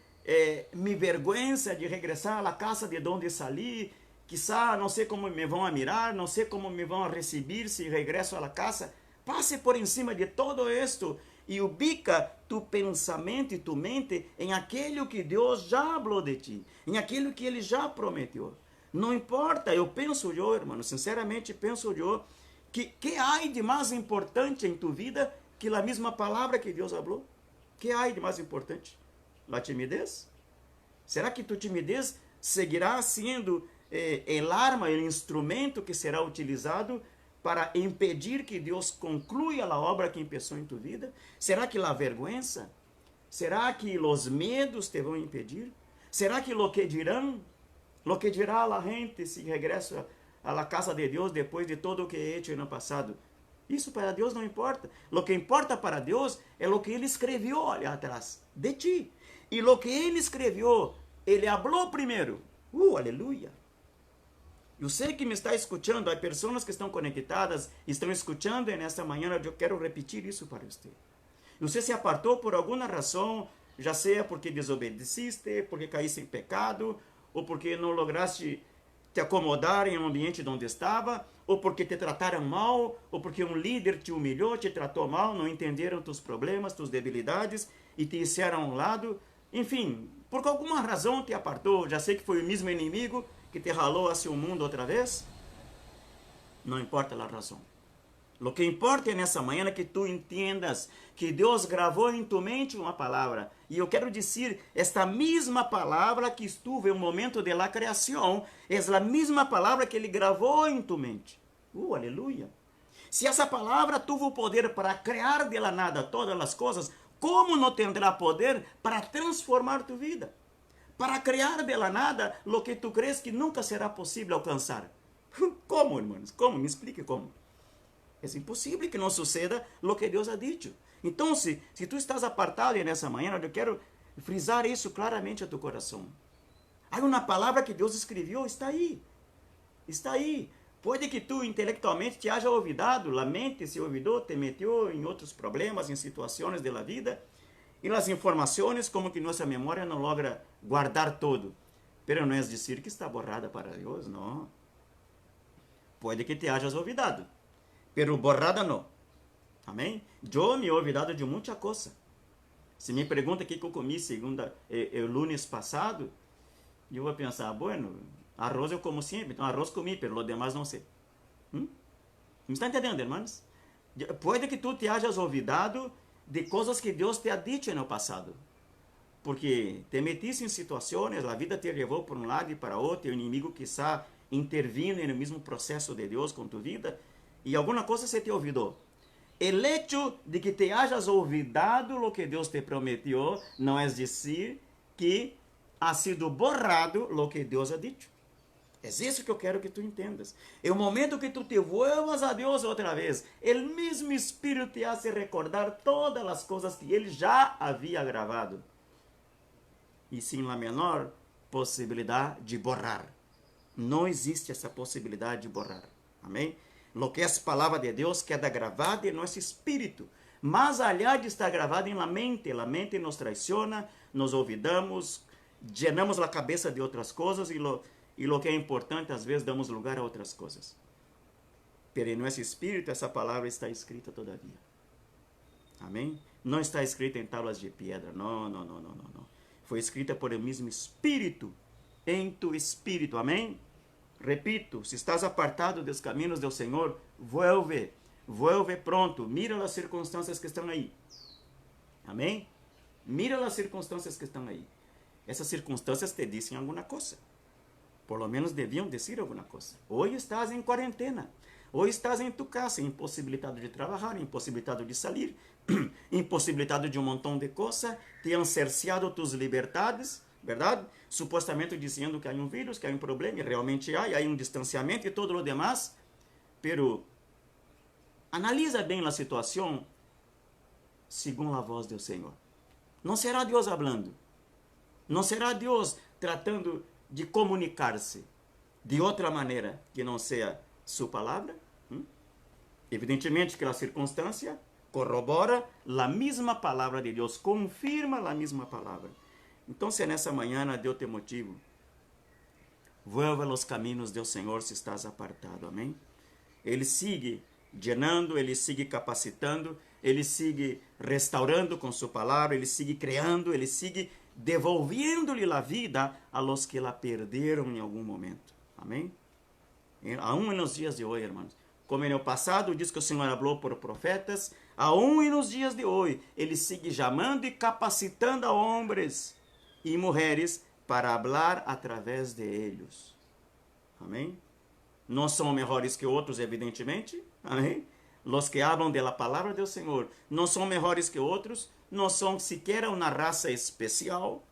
mi vergonha de regressar à casa de onde saí, quizá não sei como me vão a mirar, não sei como me vão a receber se regresso à casa. Passe por cima de todo isto e ubica tu pensamento e tu mente em aquilo que Deus já falou de ti, em aquilo que Ele já prometeu. Não importa, eu penso eu, irmão, sinceramente penso eu, que há de mais importante em tu vida que a mesma palavra que Deus falou? Que há de mais importante? A timidez? Será que tu timidez seguirá sendo el arma, o instrumento que será utilizado para impedir que Deus conclua a obra que começou em tu vida? Será que a vergonha? Será que os medos te vão impedir? Será que lo que dirão? Lo que dirá a gente se regressa à casa de Deus depois de todo o que he hecho no passado? Isso para Deus não importa. Lo que importa para Deus é lo que Ele escreveu ali atrás de ti. E lo que Ele escreveu, Ele falou primeiro. Aleluia. Eu sei que me está escutando, há pessoas que estão conectadas, estão escutando nesta manhã, eu quero repetir isso para você. Você se apartou por alguma razão, já seja porque desobedeciste, porque caíste em pecado, ou porque não lograste te acomodar em um ambiente onde estava, ou porque te trataram mal, ou porque um líder te humilhou, te tratou mal, não entenderam tus problemas, tus debilidades, e te hicieron a um lado. Enfim, por alguma razão te apartou, já sei que foi o mesmo inimigo que te jalou hacia o mundo outra vez. Não importa a razão. O que importa nessa manhã é que tu entendas que Deus gravou em tu mente uma palavra. E eu quero dizer, esta mesma palavra que estuvo no momento de la criação, é a mesma palavra que Ele gravou em tu mente. Aleluia. Se essa palavra tuvo poder para criar de la nada todas as coisas, como não terá poder para transformar tu vida? Para criar de la nada lo que tu crees que nunca será possível alcançar. Como, irmãos? Como? Me explique como. É impossível que não suceda lo que Deus ha dicho. Então, se tu estás apartado nessa manhã, eu quero frisar isso claramente a tu coração. Há uma palavra que Deus escreveu, está aí. Está aí. Pode que tu intelectualmente te haja olvidado, a mente se olvidou, te meteu em outros problemas, em situações da vida, e as informações, como que nossa memória não logra guardar todo. Pero não é dizer que está borrada para Deus, não. Pode que te hajas olvidado, pero borrada não. Amém? Eu me he olvidado de muita coisa. Se me pergunta o que eu comi o lunes passado, eu vou pensar, bueno, arroz eu como sempre, então arroz comi, pero lo demás não sei. Me está entendendo, irmãos? Pode que tu te hajas olvidado de coisas que Deus te ha dicho no passado. Porque te metiste em situações, a vida te levou por um lado e para outro, e o inimigo quizá intervindo no mesmo processo de Deus com tu vida, e alguma coisa se te olvidou. El hecho de que te hayas olvidado lo que Deus te prometeu, não é dizer que ha sido borrado lo que Deus ha dicho. É isso que eu quero que tu entendas. É o momento que tu te vuelvas a Deus outra vez. O mesmo Espírito te hace recordar todas as coisas que Ele já havia gravado. E sem a menor possibilidade de borrar. Não existe essa possibilidade de borrar. Amém? Lo que é a palavra de Deus queda gravada em nosso espírito. Mas allá de estar gravada em la mente nos traiciona, nos olvidamos, llenamos a cabeça de outras coisas e lo que é importante, às vezes damos lugar a outras coisas. Pero em nosso espírito, essa palavra está escrita todavia. Amém? Não está escrita em tábuas de pedra. Não. Foi escrita por el mesmo Espírito, em tu espírito. Amém? Repito, se estás apartado dos caminhos do Senhor, vuelve pronto. Mira as circunstâncias que estão aí. Amém? Mira as circunstâncias que estão aí. Essas circunstâncias te dizem alguma coisa. Por lo menos deviam dizer alguma coisa. Hoje estás em quarentena. Hoje estás em tu casa, impossibilitado de trabalhar, impossibilitado de sair, impossibilitado de um montão de coisas, te han cerceado tus liberdades, verdade? Supostamente dizendo que há um vírus, que há um problema, e realmente há um distanciamento e todo o demás, pero analisa bem a situação segundo a voz do Senhor. Não será Deus hablando, não será Deus tratando de comunicar-se de outra maneira que não seja sua palavra. Evidentemente que a circunstância corrobora a mesma palavra de Deus, confirma a mesma palavra. Então, se nessa manhã Deus te motivo, vuelva aos caminhos do Senhor se estás apartado, amém? Ele sigue llenando, ele sigue capacitando, ele sigue restaurando com sua palavra, ele sigue criando, ele sigue devolvendo-lhe a vida a los que la perderam em algum momento, amém? Aún nos dias de hoje, irmãos, como no passado diz que o Senhor falou por profetas, aún nos dias de hoje, ele sigue chamando e capacitando a homens e mulheres para falar através de eles. Amém? Não são melhores que outros, evidentemente. Amém? Los que hablam de la palavra do Senhor não são melhores que outros, não são sequer uma raça especial.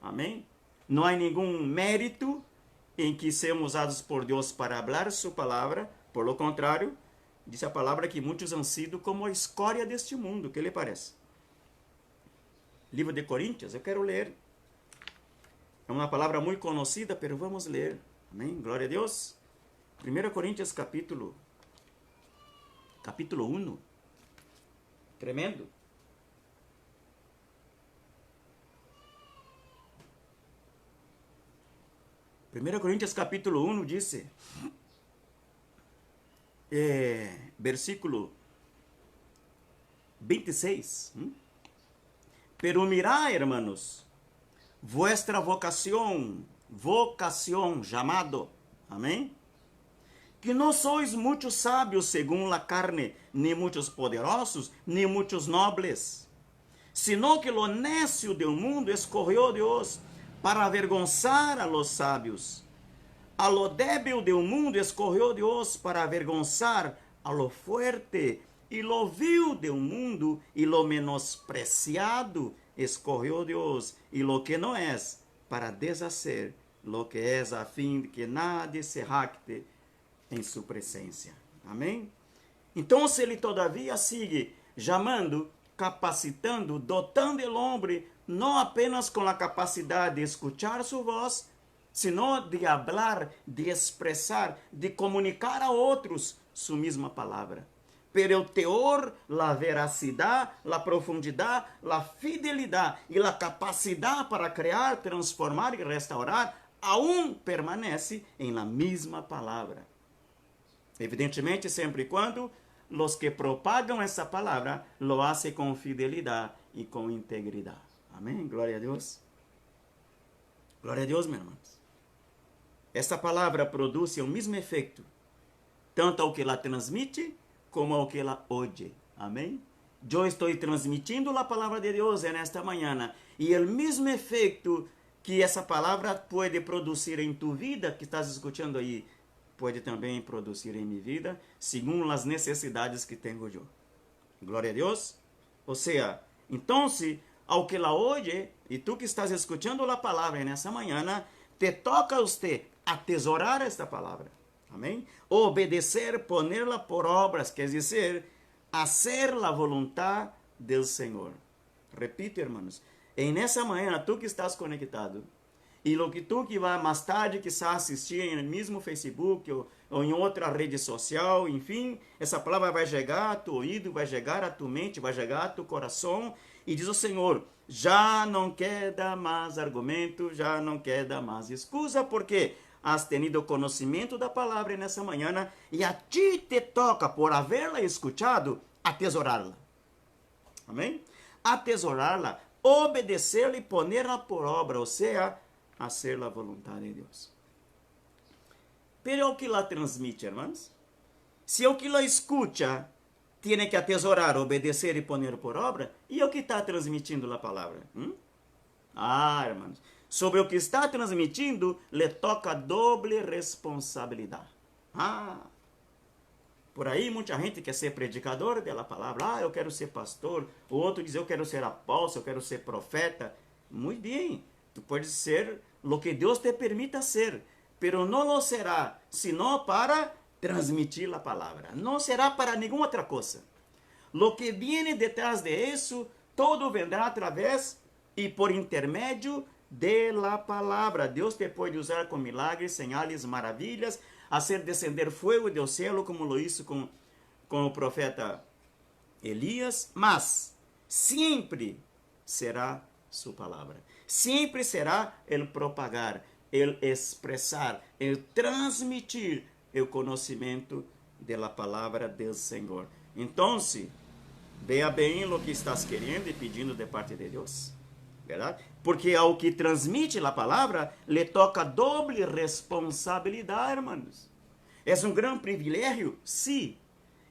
Amém? Não há nenhum mérito em que sejam usados por Deus para falar sua palavra. Por lo contrário, diz a palavra que muitos han sido como a escória deste mundo. O que lhe parece? Livro de Coríntios, eu quero ler. É uma palavra muito conhecida, mas vamos ler. Amém? Glória a Deus. 1 Coríntios capítulo 1. Tremendo. Primeira Coríntios capítulo 1 diz, versículo 26. Pero mirá, hermanos, vuestra vocación, chamado, amém? Que não sois muitos sábios según la carne, nem muitos poderosos, nem muitos nobles, sino que lo necio del mundo escorreu Deus para avergonzar a los sábios. A lo débil del mundo escorreu Deus para avergonzar a lo fuerte, e lo vil del mundo e lo menospreciado escorreu Deus, e lo que não é, para deshacer lo que é, a fim de que nadie se jacte em sua presença. Amém? Então, se ele todavia sigue chamando, capacitando, dotando o homem, não apenas com a capacidade de escuchar sua voz, sino de hablar, de expressar, de comunicar a outros sua mesma palavra. Pero o teor, a veracidade, a profundidade, a fidelidade e a capacidade para criar, transformar e restaurar, aún permanece em la mesma palavra. Evidentemente, sempre e quando os que propagam essa palavra lo hacen com fidelidade e com integridade. Amém? Glória a Deus. Glória a Deus, meus irmãos. Essa palavra produz o mesmo efeito, tanto ao que ela transmite, como ao que ela oye. Amém? Eu estou transmitindo a palavra de Deus nesta manhã, e o mesmo efeito que essa palavra pode produzir em tu vida, que estás escutando aí, pode também produzir em minha vida, segundo as necessidades que tenho eu. Glória a Deus. Ou seja, então, ao que ela oye, e tu que estás escutando a palavra nessa manhã, te toca a você atesourar esta palavra. Amém? Obedecer, ponerla por obras, quer dizer, hacer a vontade do Senhor. Repito, irmãos, e nessa manhã, tu que estás conectado, E lo que tu que vai mais tarde quizá assistir no mesmo Facebook ou em outra rede social, enfim, essa palavra vai chegar a tu ouvido, vai chegar a tu mente, vai chegar a tu coração. E diz o Senhor, já não queda mais argumento, já não queda mais excusa, porque has tenido conhecimento da palavra nessa manhã e a ti te toca, por havê-la escutado, atesorá-la. Amém? Atesorá-la, obedecer-la e ponerla por obra, ou seja, hacer a vontade de Deus. Pero o que la transmite, irmãos? Se o que la escuta tem que atesorar, obedecer e poner por obra, e o que está transmitindo a palavra? Irmãos, sobre o que está transmitindo, lhe toca doble responsabilidade. Por aí muita gente quer ser predicador da palavra. Eu quero ser pastor. O outro diz, eu quero ser apóstolo, eu quero ser profeta. Muito bem, tu podes ser lo que Deus te permita ser, pero não lo será, sino para transmitir a palavra. Não será para nenhuma outra coisa. Lo que viene detrás de isso, todo vendrá através e por intermédio de la palavra. Deus te pode usar com milagres, señales, maravilhas, hacer descender fogo do céu, como lo hizo com o profeta Elias, mas sempre será sua palavra. Sempre será el propagar, el expressar, el transmitir o conhecimento da palavra do Senhor. Então, veja bem o que estás querendo e pedindo de parte de Deus, verdade? Porque ao que transmite a palavra, lhe toca doble responsabilidade, hermanos. É grande privilégio, sim.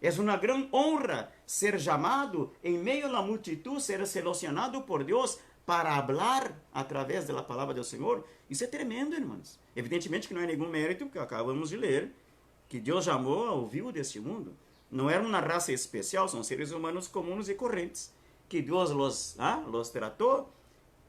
É uma grande honra ser chamado em meio à multitud, ser selecionado por Deus para falar através da palavra do Senhor. Isso é tremendo, irmãos. Evidentemente que não é nenhum mérito, que acabamos de ler, que Deus chamou ao vivo deste mundo. Não era uma raça especial, são seres humanos comuns e correntes, que Deus los tratou,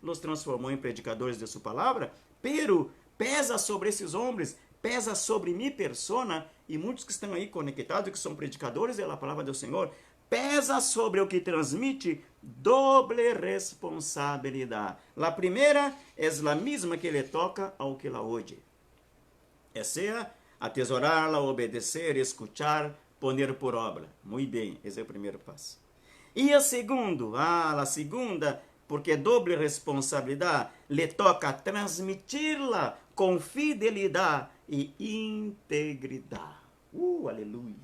los transformou em predicadores de sua palavra, pero pesa sobre esses homens, pesa sobre minha persona, e muitos que estão aí conectados, que são predicadores da palavra do Senhor, pesa sobre o que transmite doble responsabilidade. A primeira é a mesma que lhe toca ao que la oye. É ser, atesorá-la, obedecer, escuchar, poner por obra. Muito bem, esse é o primeiro passo. E a segunda, porque doble responsabilidade, lhe toca transmiti-la com fidelidade e integridade. Aleluia.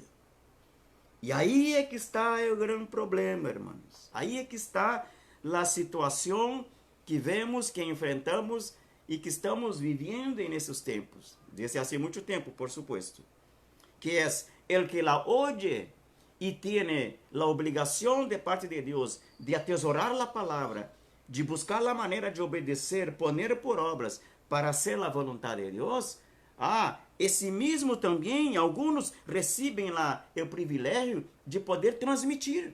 E aí é que está o grande problema, irmãos. Aí é que está a situação que vemos, que enfrentamos e que estamos vivendo nesses tempos. Desde há muito tempo, por supuesto. Que é el que la oye e tem a obrigação de parte de Deus de atesorar a palavra, de buscar a maneira de obedecer, poner por obras para ser a vontade de Deus. Esse mesmo também, alguns recebem lá o privilégio de poder transmitir,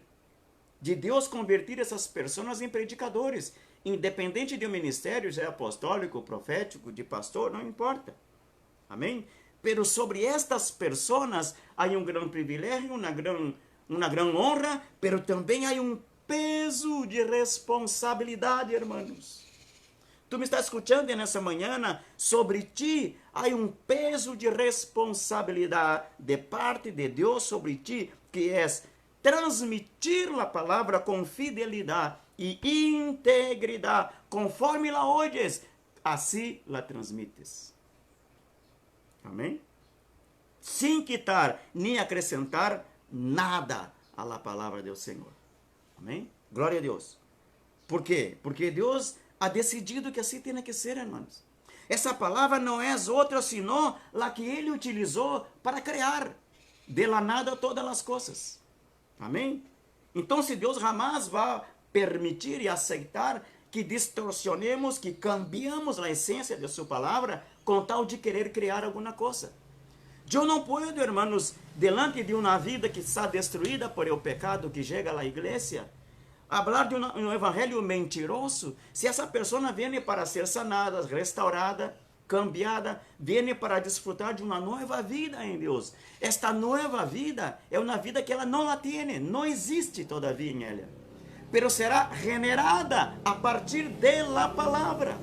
de Deus converter essas pessoas em predicadores, independente do ministério, se é apostólico, profético, de pastor, não importa. Amém? Pero sobre estas pessoas há grande privilégio, uma grande honra, pero também há peso de responsabilidade, irmãos. Tu me estás escutando nessa manhã? Sobre ti há peso de responsabilidade de parte de Deus sobre ti, que é transmitir a palavra com fidelidade e integridade, conforme la oyes, assim la transmites. Amém? Sem quitar nem acrescentar nada à palavra do Senhor. Amém? Glória a Deus. Por quê? Porque Deus ha decidido que assim tem que ser, irmãos. Essa palavra não é outra senão a que Ele utilizou para criar de la nada todas as coisas. Amém? Então, se Deus jamais vai permitir e aceitar que distorcionemos, que cambiamos a essência de sua palavra com tal de querer criar alguma coisa. Eu não posso, irmãos, delante de uma vida que está destruída por o pecado que chega à igreja, falar de um evangelho mentiroso, se essa pessoa vem para ser sanada, restaurada, cambiada, vem para desfrutar de uma nova vida em Deus. Esta nova vida é uma vida que ela não a tem, não existe todavia em ela, pero será generada a partir da palavra.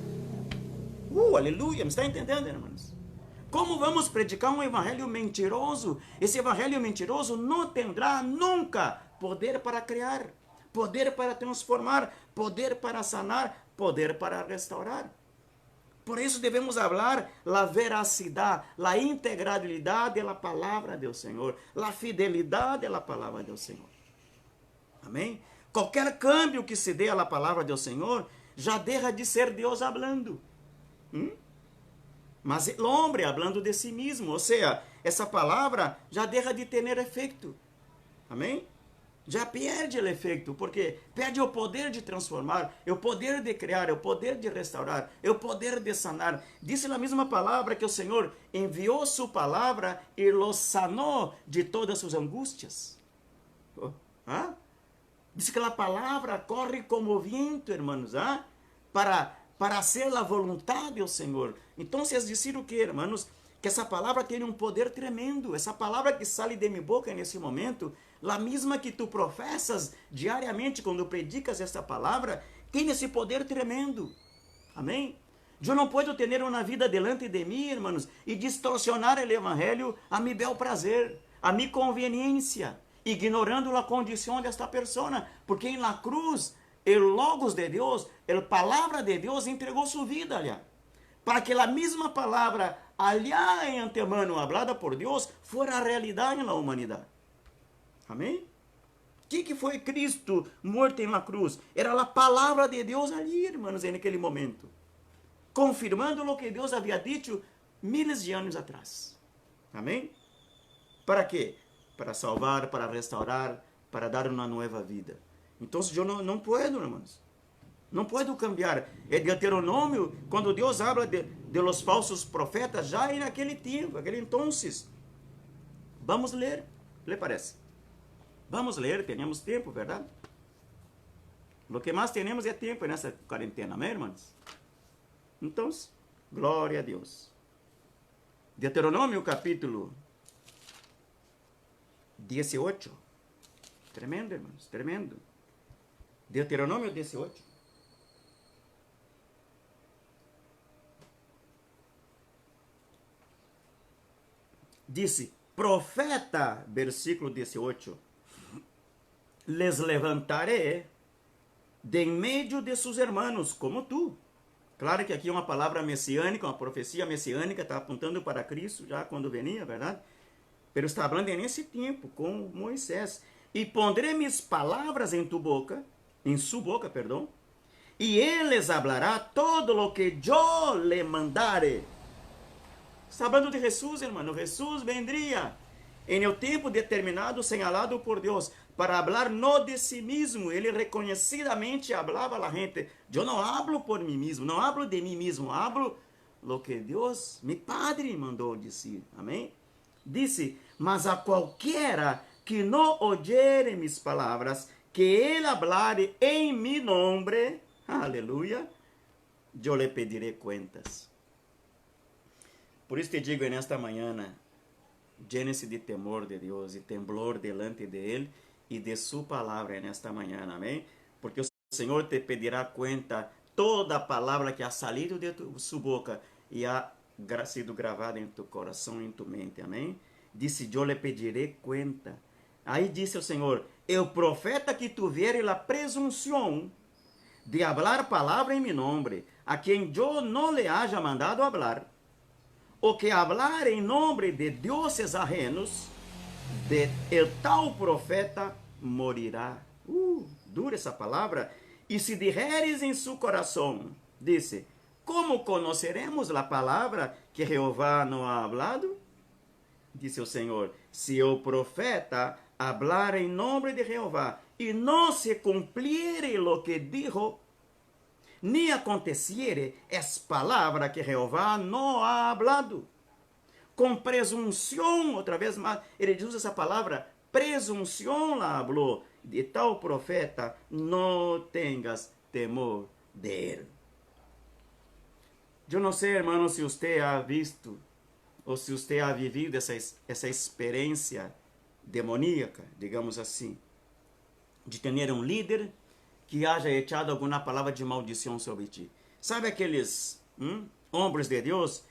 Aleluia, me está entendendo, irmãos? Como vamos predicar um evangelho mentiroso? Esse evangelho mentiroso não terá nunca poder para criar, poder para transformar, poder para sanar, poder para restaurar. Por isso devemos falar a veracidade, a integralidade da palavra do Senhor, a fidelidade da palavra do Senhor. Amém? Qualquer câmbio que se dê à palavra do Senhor, já deixa de ser Deus falando. Mas o homem hablando de si mesmo, ou seja, essa palavra já deixa de ter efeito. Amém? Já perde o efeito, porque perde o poder de transformar, o poder de criar, o poder de restaurar, o poder de sanar. Disse na mesma palavra que o Senhor enviou sua palavra e los sanou de todas suas angústias. Diz que a palavra corre como viento, irmãos, para ser a vontade do Senhor. Então, vocês disseram que, irmãos, que essa palavra tem um poder tremendo. Essa palavra que sai de minha boca nesse momento, a mesma que tu professas diariamente quando predicas esta palavra, tem esse poder tremendo. Amém? Eu não posso ter uma vida delante de mim, irmãos, e distorsionar o evangelho a mi bel prazer, a mi conveniência, ignorando a condição desta pessoa, porque em la cruz, o Logos de Deus, a palavra de Deus entregou sua vida, aliás, para que a mesma palavra, allá em antemano, hablada por Deus, fora a realidade na humanidade. Amém? O que foi Cristo morto em la cruz? Era a palavra de Deus ali, irmãos, naquele momento, confirmando o que Deus havia dito miles de anos atrás. Amém? Para quê? Para salvar, para restaurar, para dar uma nova vida. Então, eu não posso, irmãos. Não posso cambiar. É Deuteronômio, quando Deus habla de los falsos profetas, já naquele tempo, aquele entonces. Vamos ler, lhe parece? Vamos ler, temos tempo, verdade? O que mais temos é tempo nessa quarentena, amém, irmãos? Então, glória a Deus. Deuteronômio, capítulo 18. Tremendo, irmãos, tremendo. Deuteronômio 18. Disse, profeta, versículo 18, les levantaré de en meio de seus hermanos, como tu. Claro que aqui é uma palavra messiânica, uma profecia messiânica, está apontando para Cristo já quando venia, verdade? Pero está falando nesse tempo, com Moisés. E pondré mis palavras em tu boca, em sua boca, perdão, e ele les hablará todo lo que eu le mandare. Está falando de Jesus, irmão. Jesus vendria em um tempo determinado, señalado por Deus, para hablar no de si mesmo. Ele reconhecidamente hablava a la gente. Eu não hablo por mim mesmo, não hablo de mim mesmo, hablo lo que Deus, mi Padre, mandou dizer. Amém? Disse, mas a qualquera que não oyere mis palavras, que ele hablare em mi nombre, aleluia, eu lhe pediré cuentas. Por isso te digo nesta manhã, llene-se de temor de Deus e temblor delante de Ele e de sua palavra nesta manhã, amém? Porque o Senhor te pedirá conta toda a palavra que ha salido de sua boca e ha sido gravada em tu coração, em tu mente, amém? Disse, eu lhe pedirei conta. Aí disse o Senhor, o profeta que tuviere a presunção de hablar palavra em meu nome, a quem eu não lhe haja mandado hablar, o que hablar em nome de deuses ajenos, el tal profeta morirá. Dura essa palavra. E se dijeres em seu coração, disse, como conoceremos a palavra que Jeová não ha hablado? Disse o Senhor, se o profeta hablar em nome de Jeová e não se cumpliere lo que dijo, ni aconteciere es palavra que Jeová não ha hablado. Com presunção, outra vez mais, ele usa essa palavra, presunção la hablou, de tal profeta, não tenhas temor de ele. Eu não sei, irmão, se você ha visto, ou se você ha vivido essa experiência demoníaca, digamos assim, de ter um líder que haja echado alguma palavra de maldição sobre ti. Sabe aqueles Homens de Deus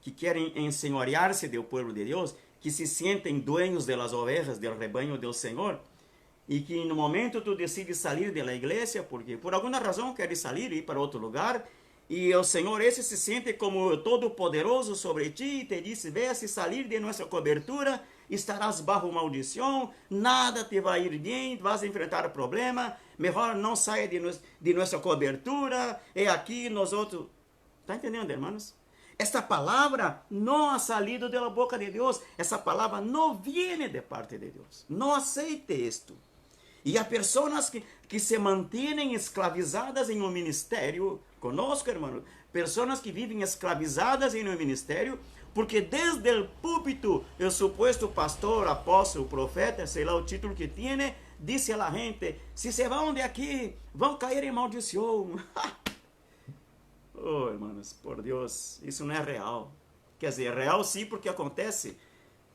que querem ensenhorear-se do povo de Deus, que se sentem dueños das ovelhas do rebanho do Senhor, e que no momento tu decides sair da igreja, porque por alguma razão queres sair e ir para outro lugar, e o Senhor esse se sente como todo-poderoso sobre ti, e te diz, ve, se sair de nossa cobertura, estarás bajo maldição, nada te vai ir bem, vas enfrentar problema, melhor não saia de nossa cobertura, e aqui nós outros... Está entendendo, irmãos? Esta palavra não ha salido da boca de Deus, essa palavra não viene de parte de Deus, não aceite isto. E há pessoas que se mantêm escravizadas em um ministério, conosco, irmão, pessoas que vivem escravizadas em um ministério, porque desde o púlpito, o suposto pastor, apóstolo, profeta, sei lá o título que tem, disse a gente, se se vão de aqui, vão cair em maldição. Oh, irmãos, por Deus, isso não é real. Quer dizer, é real sim porque acontece,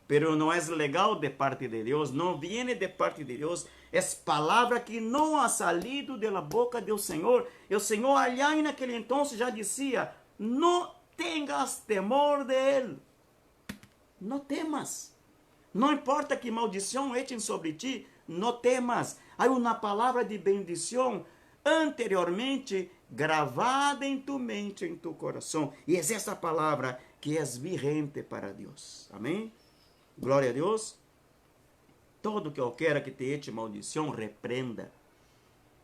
pero não é legal de parte de Deus, não viene de parte de Deus, é palavra que não ha salido da boca do Senhor. E o Senhor, allá naquele entonces, já dizia, não tenhas temor de Ele, não temas, não importa que maldição echen sobre ti, não temas. Há uma palavra de bendição anteriormente gravada em tu mente, em tu coração, e é essa palavra que é vigente para Deus. Amém? Glória a Deus. Todo que eu quero que te eche maldição, repreenda.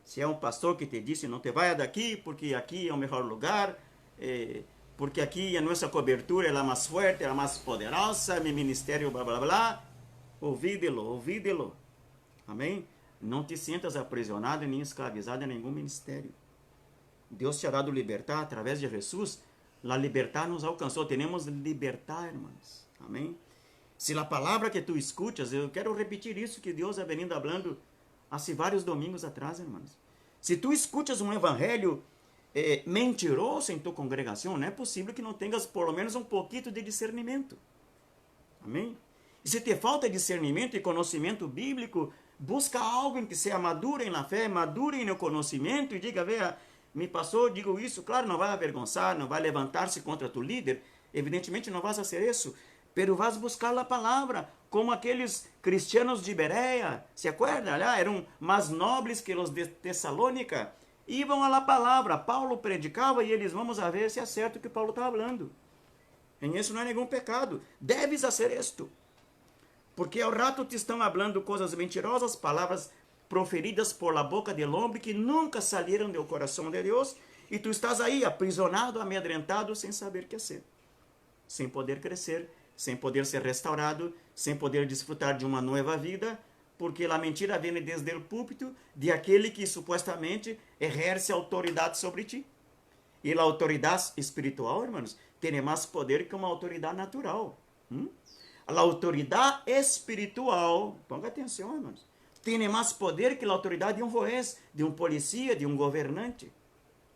Se é um pastor que te disse, não te vaya daqui, porque aqui é o melhor lugar, porque aqui a nossa cobertura é a mais forte, é a mais poderosa, meu ministério, blá, blá, blá. Ouvídelo. Amém? Não te sintas aprisionado nem escravizado em nenhum ministério. Deus te ha dado libertad através de Jesus. A libertad nos alcançou. Temos libertad, irmãos. Amém? Se a palavra que tu escutas, eu quero repetir isso que Deus ha venido falando há vários domingos atrás, irmãos. Se tu escutas um evangelho mentiroso em tu congregação, não é possível que não tenhas por lo menos um pouquinho de discernimento. Amém? E se te falta discernimento e conhecimento bíblico, busca algo em que seja maduro em la fé, maduro em no conhecimento, e diga, veja, me passou, digo isso, claro, não vai avergonçar, não vai levantar-se contra tu líder, evidentemente não vas fazer isso, pero vas buscar a palavra, como aqueles cristianos de Bereia, se acuerda? Eram mais nobres que os de Tessalônica, iam à palavra, Paulo predicava e eles, vamos a ver se é certo o que Paulo está falando. Em isso não é nenhum pecado, deves fazer isto, porque ao rato te estão falando coisas mentirosas, palavras proferidas por la boca del hombre que nunca saíram do coração de Deus, e tu estás aí aprisionado, amedrentado, sem saber o que fazer, sem poder crescer, sem poder ser restaurado, sem poder desfrutar de uma nova vida, porque a mentira vem desde o púlpito de aquele que supostamente exerce autoridade sobre ti. E a autoridade espiritual, irmãos, tem mais poder que uma autoridade natural. A autoridade espiritual, ponga atenção, irmãos, tem mais poder que a autoridade de um juez, de um policia, de um governante.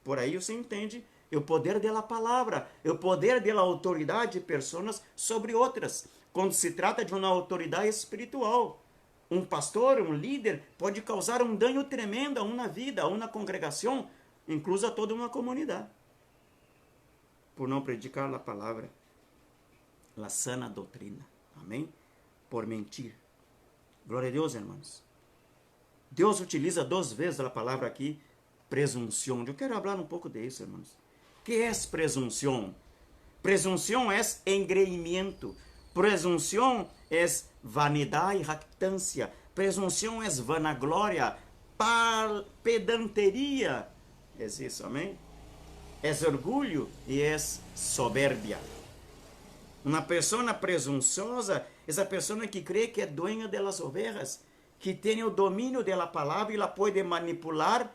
Por aí você entende o poder da palavra, o poder da autoridade de pessoas sobre outras, quando se trata de uma autoridade espiritual. Um pastor, um líder, pode causar um dano tremendo a uma vida, a uma congregação, incluso a toda uma comunidade, por não predicar a palavra, a sana doutrina. Amém? Por mentir. Glória a Deus, irmãos. Deus utiliza 2 vezes a palavra aqui, presunção. Eu quero falar um pouco disso, irmãos. O que é presunção? Presunção é engreimiento. Presunção é vanidade e jactância. Presunção é vanaglória, pedanteria. É isso, amém? É orgulho e é soberbia. Uma pessoa presunçosa é a pessoa que crê que é dueña das ovelhas, que tem o domínio da palavra e ela pode manipular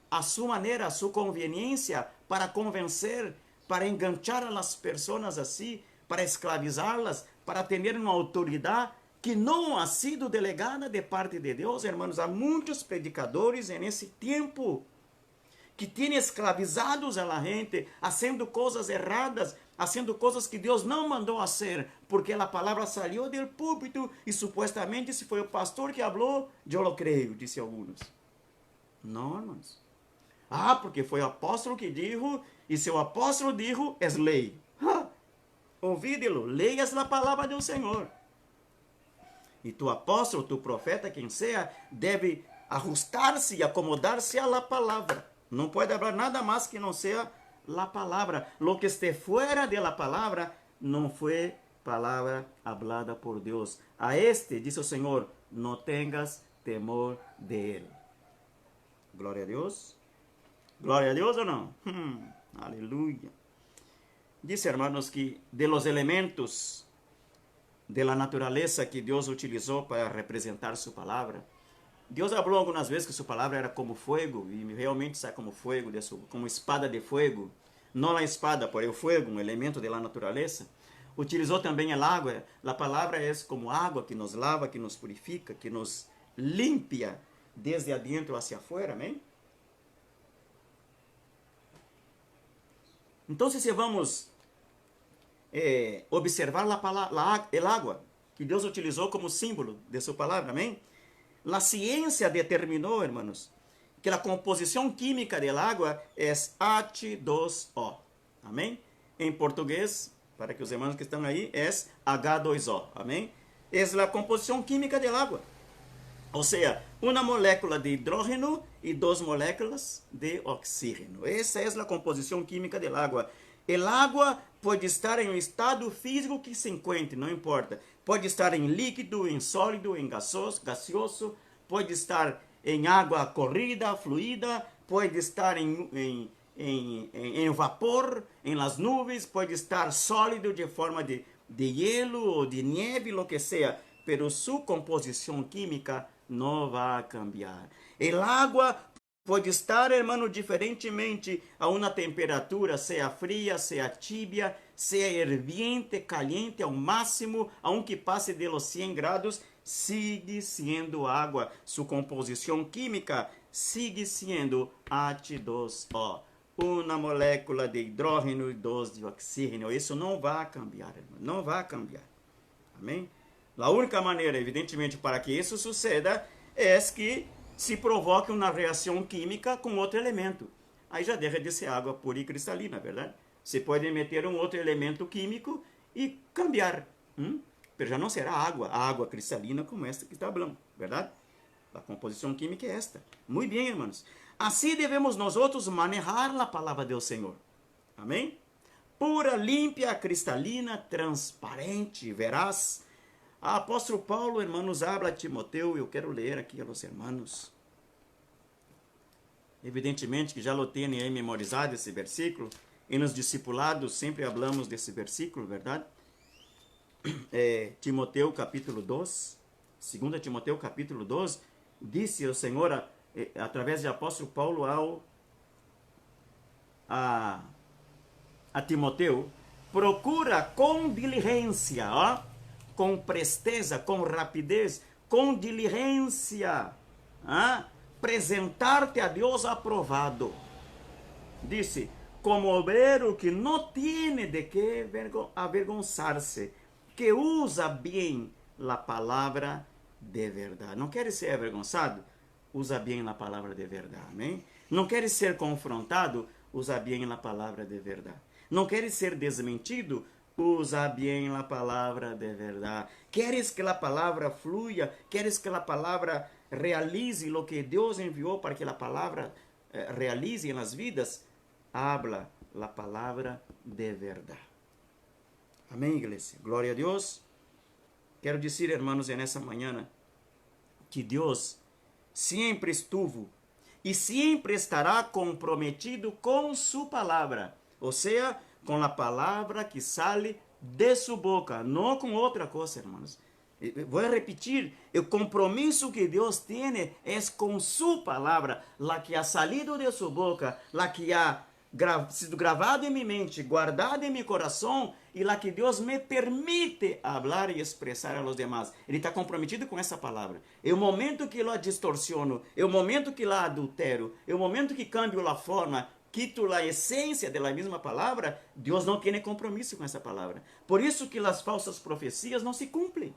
a sua maneira, a sua conveniência, para convencer, para enganchar as pessoas assim, para escravizá-las, para ter uma autoridade que não ha sido delegada de parte de Deus. Hermanos, há muitos predicadores nesse tempo que têm escravizados a gente, fazendo coisas erradas, fazendo coisas que Deus não mandou fazer, porque a palavra saiu do púlpito e supostamente se foi o pastor que falou, eu lo creio, disse alguns. Não, irmãos. Ah, porque foi o apóstolo que dijo, e se o apóstolo dijo, é lei. Ouvídelo, leias a palavra do Senhor. E tu apóstolo, tu profeta, quem seja, deve ajustar-se e acomodar-se à palavra. Não pode falar nada mais que não seja a palavra. Lo que esté fuera de la palavra não foi palavra hablada por Deus. A este, diz o Senhor, não tengas temor de ele. Glória a Deus. Glória a Deus ou não? Aleluia. Diz, hermanos, que de los elementos de la naturaleza que Deus utilizou para representar sua palavra, Deus falou algumas vezes que sua palavra era como fogo, e realmente sai como fogo, como espada de fogo. Não a espada, porém o fogo, um elemento da natureza. Utilizou também a água. A palavra é como água que nos lava, que nos purifica, que nos limpia desde adentro hacia afuera, amém? Então, se vamos observar a água que Deus utilizou como símbolo de sua palavra, amém? A ciência determinou, hermanos, que a composição química da água é H2O, amém? Em português, para que os irmãos que estão aí, é H2O, amém? É a composição química da água. Ou seja, uma molécula de hidrógeno e 2 moléculas de oxígeno. Essa é a composição química da água. A água pode estar em um estado físico que se encontre, não importa. Pode estar em líquido, em sólido, em gaseoso, pode estar em água corrida, fluida, pode estar em vapor, em las nuvens, pode estar sólido de forma de hielo ou de neve, lo que seja, pero sua composição química não vai cambiar. A água pode estar, hermano, diferentemente a uma temperatura, seja fria, seja tibia, seja herviente, caliente ao máximo, aunque passe de los 100 graus, sigue sendo água. Sua composição química sigue sendo H2O. Uma molécula de hidrógeno e 2 de oxígeno. Isso não vai cambiar, hermano. Não vai cambiar. Amém? A única maneira, evidentemente, para que isso suceda é que se provoque uma reação química com outro elemento. Aí já deixa de ser água pura e cristalina, verdade? Você pode meter um outro elemento químico e cambiar. Mas já não será água, a água cristalina como esta que está falando, verdade? A composição química é esta. Muito bem, irmãos. Assim devemos nós outros manejar a palavra do Senhor. Amém? Pura, límpia, cristalina, transparente, veraz. A apóstolo Paulo, hermanos, habla a Timoteu, eu quero ler aqui a los hermanos. Evidentemente que já lo tenho aí memorizado esse versículo, e nos discipulados sempre hablamos desse versículo, verdade? Timoteu capítulo 2, 2 Timoteu capítulo 2, disse o Senhor, através de apóstolo Paulo a Timoteu, procura com diligência, com presteza, com rapidez, com diligência, apresentar-te a Deus aprovado. Disse, como obreiro que não tem de que avergonçar-se, que usa bem a palavra de verdade. Não quer ser avergonçado? Usa bem a palavra de verdade, amém? Não quer ser confrontado? Usa bem a palavra de verdade. Não quer ser desmentido? Usa bem a palavra de verdade. Queres que a palavra fluya? Queres que a palavra realize o que Deus enviou para que a palavra realize nas vidas? Habla a palavra de verdade. Amém, igreja? Glória a Deus. Quero dizer, hermanos, nessa manhã, que Deus sempre estuvo e sempre estará comprometido com sua palavra. Ou seja, com a palavra que sale de sua boca, não com outra coisa, hermanos. Vou repetir, o compromisso que Deus tem é com sua palavra, la que ha salido de sua boca, la que ha sido gravado em minha mente, guardado em meu coração, e la que Deus me permite falar e expressar a los demás. Ele está comprometido com essa palavra. É o momento que lá distorciono, é o momento que lá adultero, é o momento que cambio a forma, quito a essência da mesma palavra, Deus não tem compromisso com essa palavra. Por isso que as falsas profecias não se cumprem.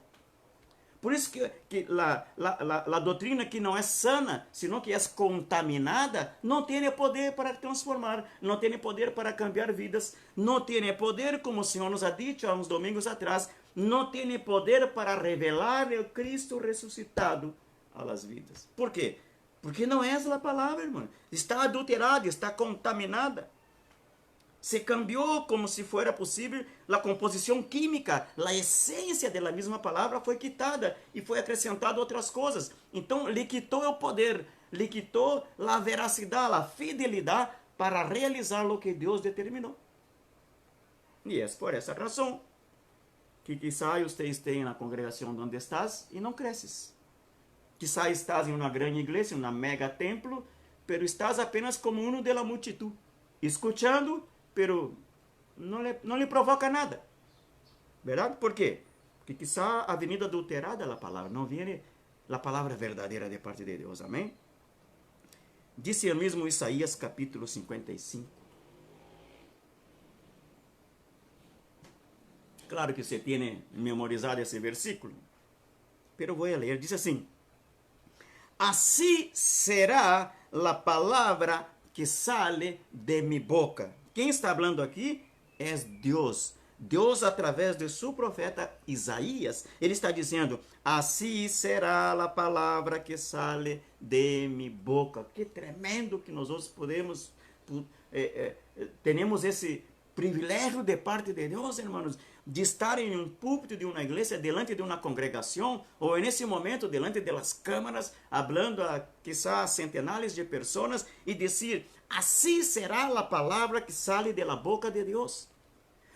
Por isso que a doutrina que não é sana, senão que é contaminada, não tem poder para transformar, não tem poder para cambiar vidas, não tem poder, como o Senhor nos ha dicho há uns domingos atrás, não tem poder para revelar o Cristo ressuscitado a las vidas. Por quê? Porque não é a palavra, irmão. Está adulterada, está contaminada. Se cambiou como se fuera possível a composição química, a essência da mesma palavra foi quitada e foi acrescentado outras coisas. Então, lhe quitou o poder, lhe quitou a veracidade, a fidelidade para realizar o que Deus determinou. E é por essa razão que quizá você esteja na congregação onde estás e não cresces. Quizá estás em uma grande igreja, em uma mega templo, pero estás apenas como um de la multitud, escuchando, pero não lhe provoca nada. Verdade? Por quê? Porque quizá ha venido adulterada a palavra, não viene a palavra verdadeira de parte de Deus. Amém? Disse o mesmo Isaías capítulo 55. Claro que você tem memorizado esse versículo, pero vou ler. Diz assim: assim será a palavra que sale de mi boca. Quem está falando aqui é Deus. Deus, através de seu profeta Isaías, ele está dizendo: assim será a palavra que sale de mi boca. Que tremendo que nós outros podemos, temos esse privilégio de parte de Deus, irmãos, de estar em um púlpito de uma igreja, delante de uma congregação, ou nesse momento, delante das câmaras, falando a quizá centenares de pessoas, e dizer: assim será a palavra que sale de la boca de Deus.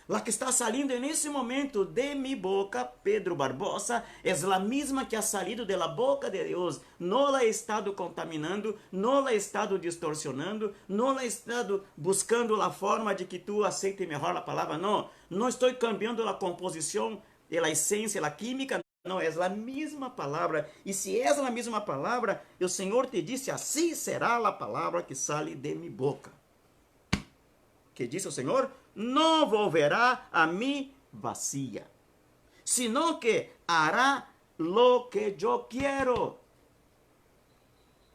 La que está saliendo nesse momento de mi boca, Pedro Barbosa, é a mesma que ha salido de la boca de Deus. Não la he estado contaminando, não la he estado distorsionando, não la he estado buscando a forma de que tu aceite melhor a palavra. Não estou cambiando a composição, a essência, a química. Não, é a mesma palavra. E se é a mesma palavra, o Senhor te disse: assim será a palavra que sale de mi boca. Que disse o Senhor? Não volverá a mim vazia, sino que hará lo que eu quero.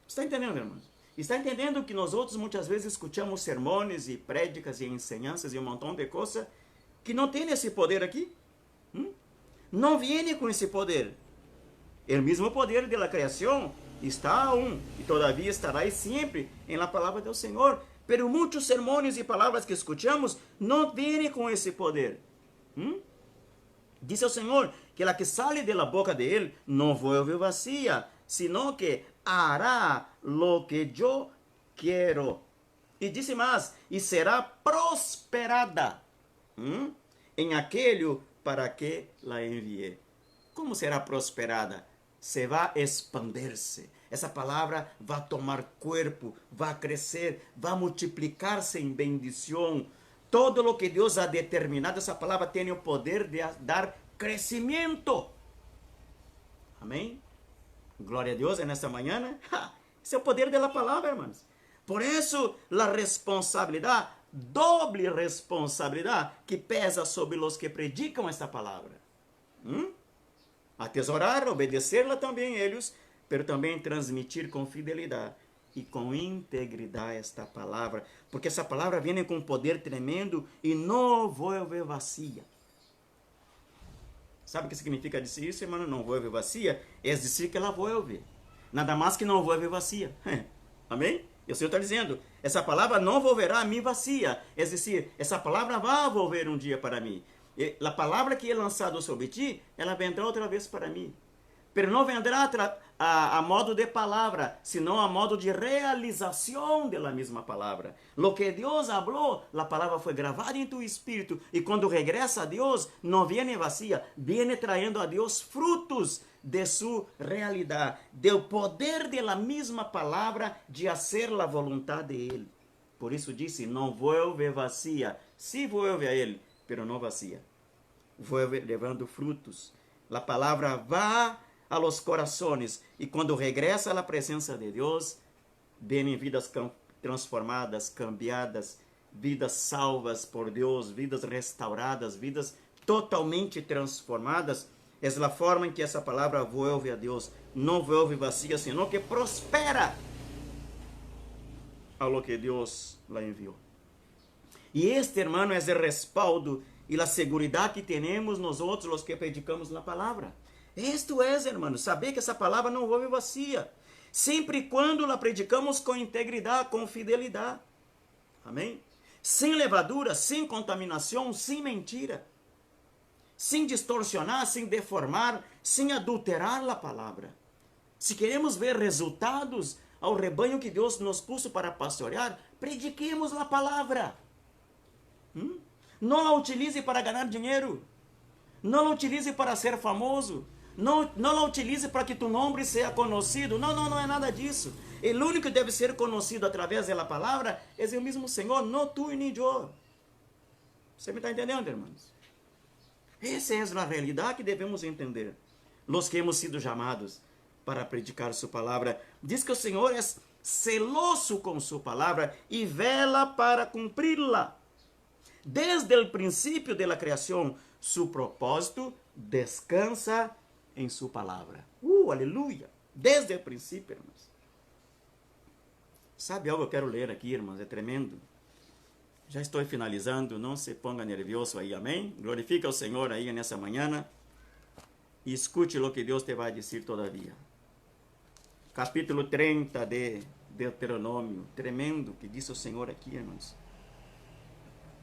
Está entendendo, irmãos? Está entendendo que nós outros muitas vezes escutamos sermões e prédicas e ensinanças e um montão de coisas que não tem esse poder aqui? Não viene com esse poder. O mesmo poder da criação está aún e todavia estará sempre em la palavra do Senhor. Pero muitos sermões e palavras que escutamos não vêm com esse poder. Diz o Senhor que a que sale de la boca de Ele não vuelve vazia, sino que hará lo que eu quero. E disse mais: e será prosperada em aquele para que la enviei. Como será prosperada? Se vai expandir-se. Essa palavra vai tomar corpo, vai crescer, vai multiplicar-se em bendição. Todo o que Deus ha determinado, essa palavra tem o poder de dar crescimento. Amém? Glória a Deus nesta manhã. Esse é o poder da palavra, irmãos. Por isso, a responsabilidade, doble responsabilidade, que pesa sobre os que predicam esta palavra. Atesourar, obedecê-la também eles, pero também transmitir com fidelidade e com integridade esta palavra, porque essa palavra vem com poder tremendo e não vuelve vazia. Sabe o que significa dizer isso, irmão? Não vuelve vazia? É dizer que ela vuelve. Nada mais que não vuelve vazia. Amém? E o Senhor está dizendo: essa palavra não volverá a mim vazia. É dizer, essa palavra vai volver um dia para mim. E a palavra que é lançada sobre ti, ela vendrá outra vez para mim. Pero não vendrá a modo de palavra, senão a modo de realização da mesma palavra. Lo que Deus falou, a palavra foi gravada em tu espírito, e quando regressa a Deus, não viene vazia, viene traindo a Deus frutos de sua realidade, do poder da mesma palavra de fazer a vontade de Ele. Por isso disse: não vuelve vazia, se vuelve a Ele, pero não vazia. Vuelve levando frutos. A palavra vai a los corazones, e quando regressa à presença de Deus, vêm vidas transformadas, cambiadas, vidas salvas por Deus, vidas restauradas, vidas totalmente transformadas, É a forma em que essa palavra vuelve a Deus. Não vuelve vazia, senão que prospera a lo que Deus la enviou. E este, hermano, é o respaldo e a segurança que temos nós outros, os que predicamos a palavra. Isto é, hermano, saber que essa palavra não vuelve vazia. Sempre e quando la predicamos com integridade, com fidelidade. Amém? Sem levadura, sem contaminação, sem mentira. Sem distorcionar, sem deformar, sem adulterar a palavra. Se queremos ver resultados ao rebanho que Deus nos puso para pastorear, prediquemos a palavra. Não a utilize para ganhar dinheiro. Não a utilize para ser famoso. Não a utilize para que tu nome seja conhecido. Não é nada disso. O único que deve ser conhecido através da palavra é o mesmo Senhor, não tu e nem eu. Você me está entendendo, irmãos? Essa é a realidade que devemos entender. Los que hemos sido chamados para predicar sua palavra. Diz que o Senhor é celoso com sua palavra e vela para cumpri-la. Desde o princípio da criação, seu propósito descansa em sua palavra. Aleluia! Desde o princípio, irmãos. Sabe algo que eu quero ler aqui, irmãos? É tremendo. Já estou finalizando, não se ponga nervioso aí, amém? Glorifica o Senhor aí nessa manhã e escute o que Deus te vai dizer todavia. Capítulo 30 de Deuteronômio, tremendo que diz o Senhor aqui, irmãos.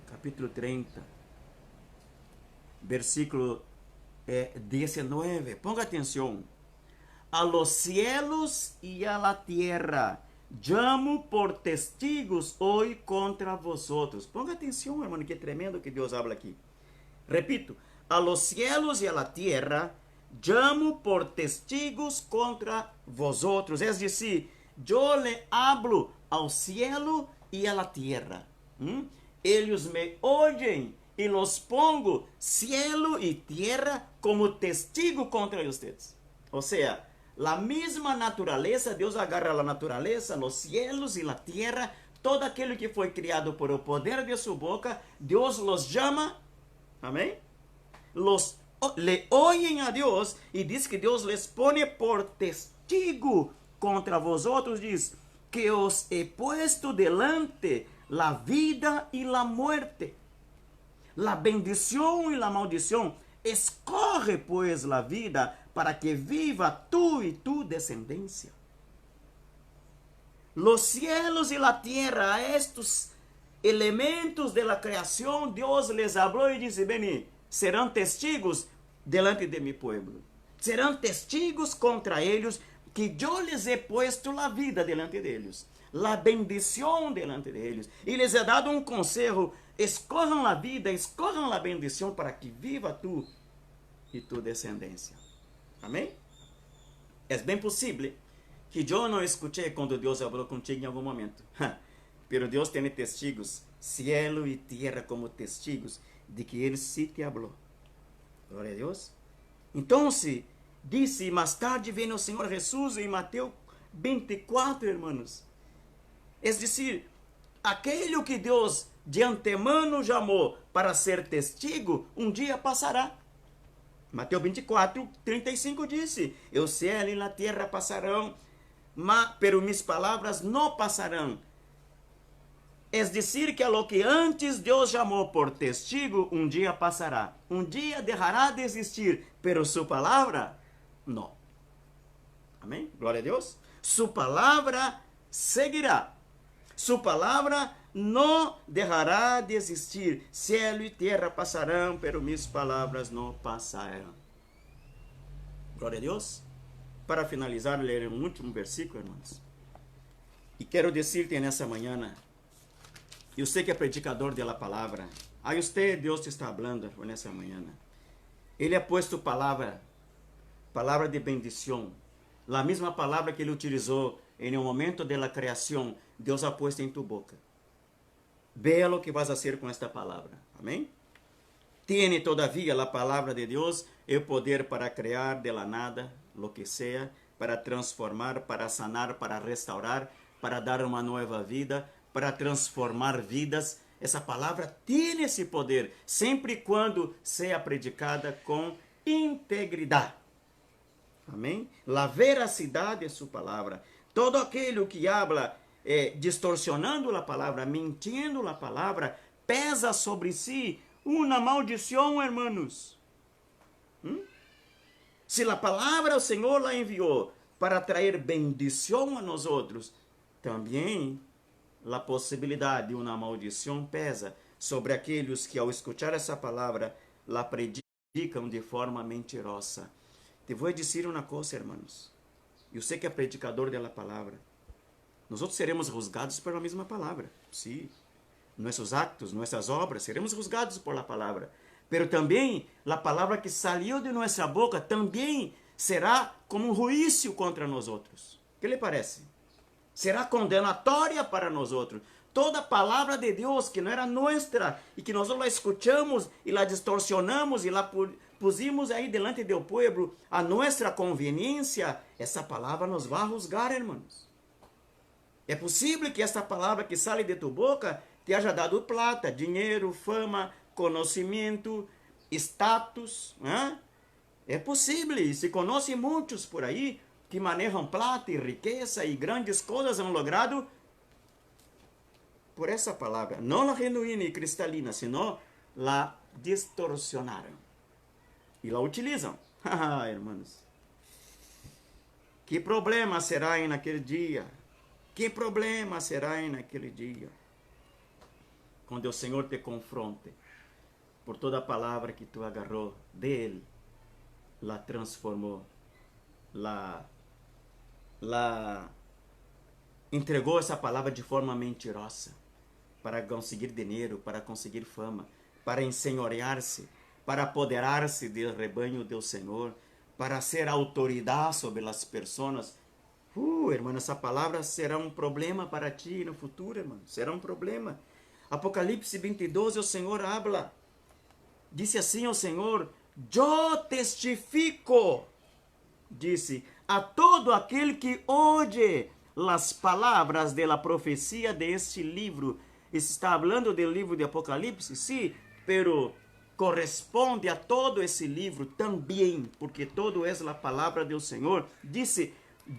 Capítulo 30, versículo 19. Ponga atenção. A los cielos y a la tierra llamo por testigos hoy contra vosotros. Ponga atenção, hermano, que tremendo que Deus habla aqui. Repito, a los cielos y a la tierra llamo por testigos contra vosotros. Es decir, yo le hablo ao cielo y a la tierra. Ellos me oyen y los pongo cielo y tierra como testigo contra ustedes. O sea, la misma naturaleza, Deus agarra a naturaleza, los cielos y la tierra, todo aquilo que foi criado por o poder de sua boca, Deus los llama, amém? Le oyen a Deus e diz que Deus les pone por testigo contra vosotros, diz que os he puesto delante la vida y la muerte, la bendición y la maldición. Escorre, pues, la vida para que viva tú y tu descendencia. Los cielos y la tierra, a estos elementos de la creación, Dios les habló y dice, vení, serán testigos delante de mi pueblo. Serán testigos contra ellos que yo les he puesto la vida delante de ellos. La bendición delante de ellos. Y les he dado un consejo. Escorram a vida, escorram a bendição para que viva tu e tu descendência. Amém? É bem possível que eu não escutei quando Deus falou contigo em algum momento. Pero Deus tem testigos, cielo e terra como testigos de que Ele sí te falou. Glória a Deus. Então, disse, mais tarde vem o Senhor Jesus em Mateus 24, irmãos. É decir, aquele que Deus de antemano chamou para ser testigo, um dia passará. Mateus 24, 35 disse, o céu e a terra passarão, pero mis palavras não passarão. É decir, que a lo que antes Deus chamou por testigo, um dia passará. Um dia deixará de existir, pero sua palavra, não. Amém? Glória a Deus. Sua palavra seguirá. Sua palavra não deixará de existir. Céu e terra passarão, pero minhas palavras não passarão. Glória a Deus. Para finalizar, ler um último versículo, irmãos. E quero dizer-te nessa manhã, eu sei que é predicador da palavra. A você, Deus te está falando nessa manhã. Ele ha puesto palavra de bendição. A mesma palavra que ele utilizou em um momento da criação, Deus ha puesto em tu boca. Vea lo que vas a hacer com esta palavra. Amém? Tiene todavia a palavra de Deus o poder para criar de la nada lo que sea, para transformar, para sanar, para restaurar, para dar uma nova vida, para transformar vidas. Essa palavra tem esse poder, sempre e quando seja predicada com integridade. Amém? La veracidade de sua palavra. Todo aquele que habla distorsionando a palavra, mentindo a palavra, pesa sobre si uma maldição, hermanos. Se a palavra o Senhor la enviou para trazer bendição a nós outros, também a possibilidade de uma maldição pesa sobre aqueles que, ao escutar essa palavra, la predicam de forma mentirosa. Te vou dizer uma coisa, hermanos. Eu sei que é predicador da palavra. Nós outros seremos juzgados pela mesma palavra. Sim. Nossos actos, nossas obras, seremos juzgados por la palavra. Pero também, a palavra que saiu de nossa boca também será como um juízo contra nós outros. O que lhe parece? Será condenatória para nós outros. Toda palavra de Deus que não era nossa e que nós la escutamos e la distorsionamos e la pusimos aí delante do povo a nossa conveniência, essa palavra nos vai juzgar, irmãos. É possível que essa palavra que sai de tu boca te haja dado plata, dinheiro, fama, conhecimento, status. É possível, e se conhece muitos por aí que manejam plata e riqueza e grandes coisas han logrado por essa palavra. Não a genuína e cristalina, senão la distorsionaram e la utilizam. Irmãos, que problema será naquele dia? Que problema será naquele dia? Quando o Senhor te confronte por toda a palavra que tu agarrou dele, la transformou, la entregou essa palavra de forma mentirosa para conseguir dinheiro, para conseguir fama, para ensenhorear-se, para apoderar-se do rebanho do Senhor, para ser autoridade sobre as pessoas. Irmão, essa palavra será um problema para ti no futuro, irmão. Será um problema. Apocalipse 22, o Senhor habla. Disse assim o Senhor: eu testifico, disse, a todo aquele que oye as palavras da profecia deste livro. Está falando do livro de Apocalipse? Sim, pero corresponde a todo esse livro também, porque todo é a palavra do Senhor. Disse,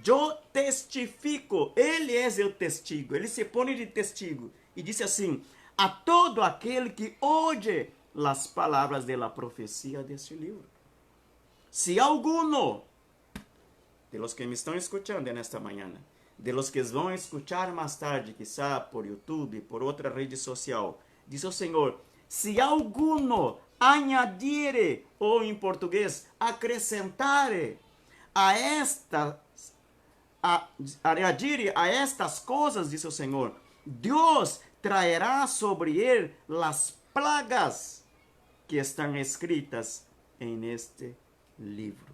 eu testifico, ele é o testigo, ele se põe de testigo. E disse assim, a todo aquele que oye as palavras da profecia deste livro. Se alguno de los que me estão escutando nesta manhã, de los que vão escutar mais tarde, quizá por YouTube, por outra rede social, diz o Senhor, se alguno añadire, ou em português, acrescentare añadire a estas coisas, diz o Senhor, Deus traerá sobre ele as plagas que estão escritas em este livro.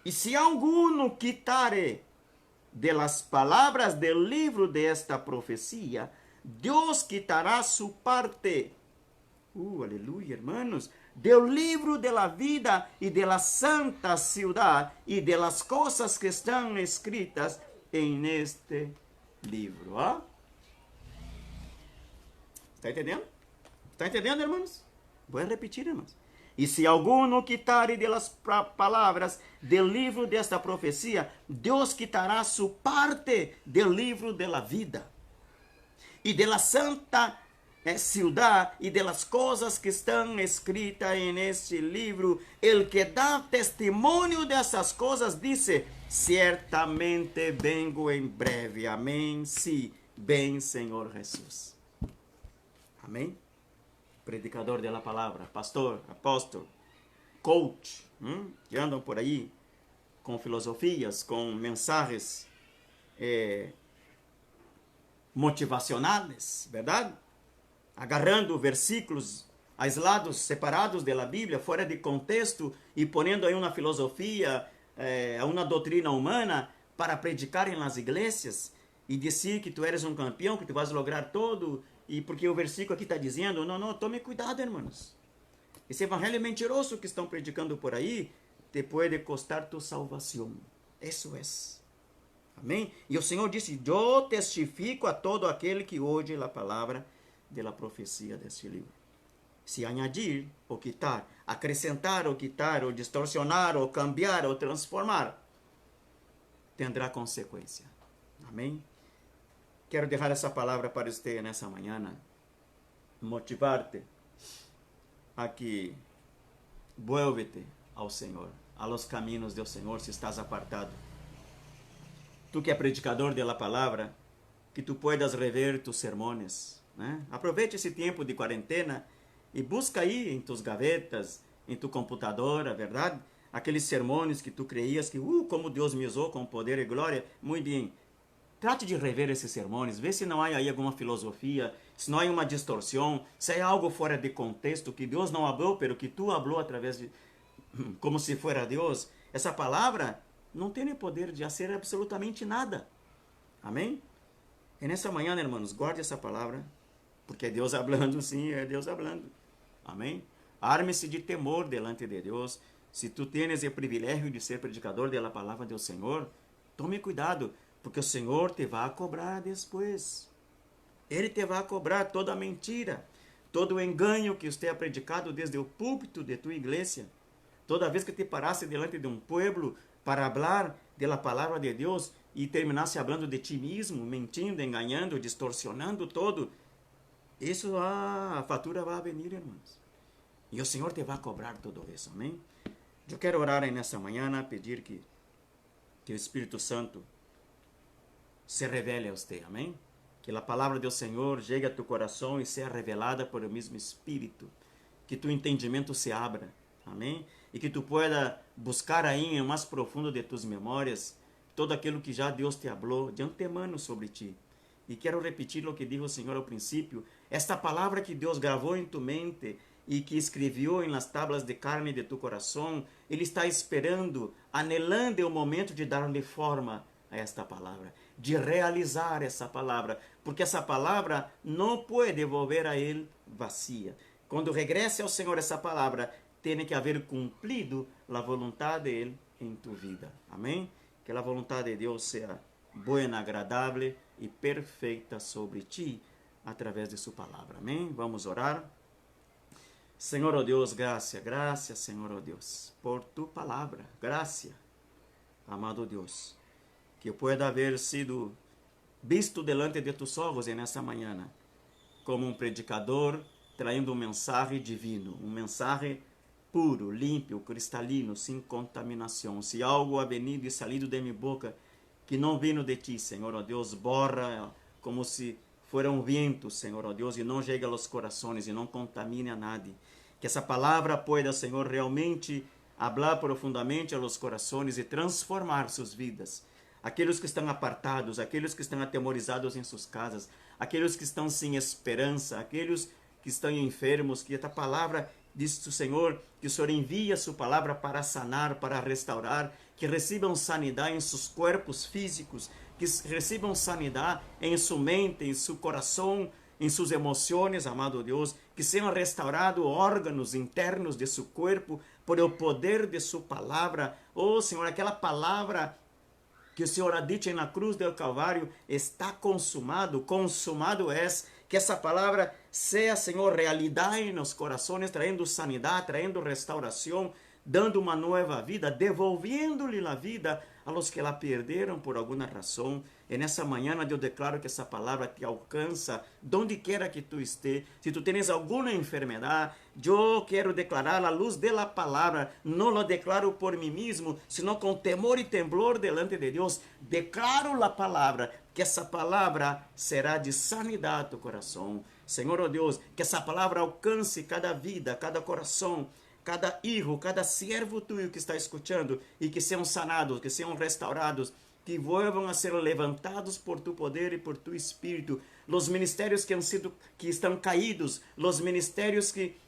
E se alguno quitare de las palavras del livro de esta profecia, Deus quitará su parte. Aleluia, hermanos. Del livro de la vida e de la santa ciudad e de las cosas que estão escritas en este livro. Está entendendo? Está entendendo, irmãos? Vou repetir, irmãos. E se alguno quitare de las palavras del livro desta profecia, Deus quitará su parte del livro de la vida e de la santa ciudad e de las coisas que estão escritas en este livro. El que dá testemunho dessas coisas disse, certamente vengo em breve. Amém. Sim, bem, Senhor Jesus. Amém. Predicador da palavra, pastor, apóstolo, coach, que andam por aí com filosofias, com mensagens motivacionais, verdade? Agarrando versículos aislados, separados da Bíblia, fora de contexto e ponendo aí uma filosofia, uma doutrina humana para predicar nas igrejas e dizer que tu eres um campeão, que tu vais lograr todo. E porque o versículo aqui está dizendo, não, tome cuidado, irmãos. Esse evangelho mentiroso que estão predicando por aí, te pode custar tu salvação. Isso é. Amém? E o Senhor disse, eu testifico a todo aquele que ouve a palavra da profecia deste livro. Se añadir ou quitar acrescentar ou quitar, ou distorcionar, ou cambiar, ou transformar, tendrá consequência. Amém? Quero deixar essa palavra para você nessa manhã, motivar-te a que vuelve-te ao Senhor, a los caminos do Senhor, se estás apartado. Tu que é predicador da palavra, que tu puedas rever tus sermones, né? Aproveite esse tempo de quarentena e busca aí em tus gavetas, em tu computadora, verdade? Aqueles sermões que tu creias que, como Deus me usou com poder e glória. Muito bem. Trate de rever esses sermões, vê se não há aí alguma filosofia, se não há uma distorção, se há algo fora de contexto que Deus não falou, pero que tu falou através de, como se fosse Deus. Essa palavra não tem poder de fazer absolutamente nada. Amém? E nessa manhã, irmãos, guarde essa palavra, porque é Deus falando, sim, é Deus falando. Amém? Arme-se de temor delante de Deus. Se tu tens o privilégio de ser predicador da palavra do Senhor, tome cuidado, porque o Senhor te vai cobrar depois. Ele te vai cobrar toda a mentira, todo o engano que você ha predicado desde o púlpito de tua igreja. Toda vez que te parasse delante de um povo para falar da palavra de Deus e terminasse falando de ti mesmo, mentindo, enganando, distorcionando todo, isso a fatura vai vir, irmãos. E o Senhor te vai cobrar tudo isso, amém? Eu quero orar nessa manhã, pedir que o Espírito Santo se revele a você, amém? Que a palavra do Senhor chegue a tu coração e seja revelada por o mesmo Espírito. Que tu entendimento se abra, amém? E que tu pueda buscar aí em mais profundo de tus memórias todo aquilo que já Deus te falou de antemano sobre ti. E quero repetir o que disse o Senhor ao princípio. Esta palavra que Deus gravou em tu mente e que escreveu em las tablas de carne de tu coração, Ele está esperando, anelando o momento de dar-lhe forma a esta palavra, de realizar essa palavra, porque essa palavra não pode volver a Ele vazia. Quando regresse ao Senhor essa palavra, tem que haver cumprido a vontade dele em tu vida. Amém? Que a vontade de Deus seja boa, agradável e perfeita sobre ti, através de sua palavra. Amém? Vamos orar. Senhor, oh Deus, graças, Senhor, oh Deus, por tu palavra. Graças, amado Deus, que eu pueda haver sido visto delante de tus olhos nessa manhã, como um predicador, traindo um mensagem divino, um mensagem puro, limpo, cristalino, sem contaminação. Se algo ha venido e salido de minha boca que não vino de ti, Senhor, ó Deus, borra como se fuera um vento, Senhor, ó Deus, e não chegue aos corações e não contamine a nadie. Que essa palavra pueda, Senhor, realmente hablar profundamente aos corações e transformar suas vidas. Aqueles que estão apartados, aqueles que estão atemorizados em suas casas, aqueles que estão sem esperança, aqueles que estão enfermos, que esta palavra diz o Senhor, que o Senhor envia sua palavra para sanar, para restaurar, que recebam sanidade em seus corpos físicos, que recebam sanidade em sua mente, em seu coração, em suas emoções, amado Deus, que sejam restaurados órgãos internos de seu corpo por o poder de sua palavra. Oh, Senhor, aquela palavra que o Senhor ha dito na cruz do Calvário, está consumado, consumado é. Que essa palavra seja, Senhor, realidade nos corações, traindo sanidade, traindo restauração, dando uma nova vida, devolvendo-lhe a vida a los que la perderam por alguma razão. E nessa manhã eu declaro que essa palavra te alcança, donde quiera que tu estés. Se tu tens alguma enfermidade, eu quero declarar a luz da palavra. Não lo declaro por mim mesmo, sino com temor e temblor delante de Deus. Declaro a palavra, que essa palavra será de sanidade a tu coração. Senhor, oh Deus, que essa palavra alcance cada vida, cada coração, cada hijo, cada servo tuyo que está escutando, e que sejam sanados, que sejam restaurados, que volvam a ser levantados por tu poder e por tu espírito. Los ministérios que estão caídos, los ministérios que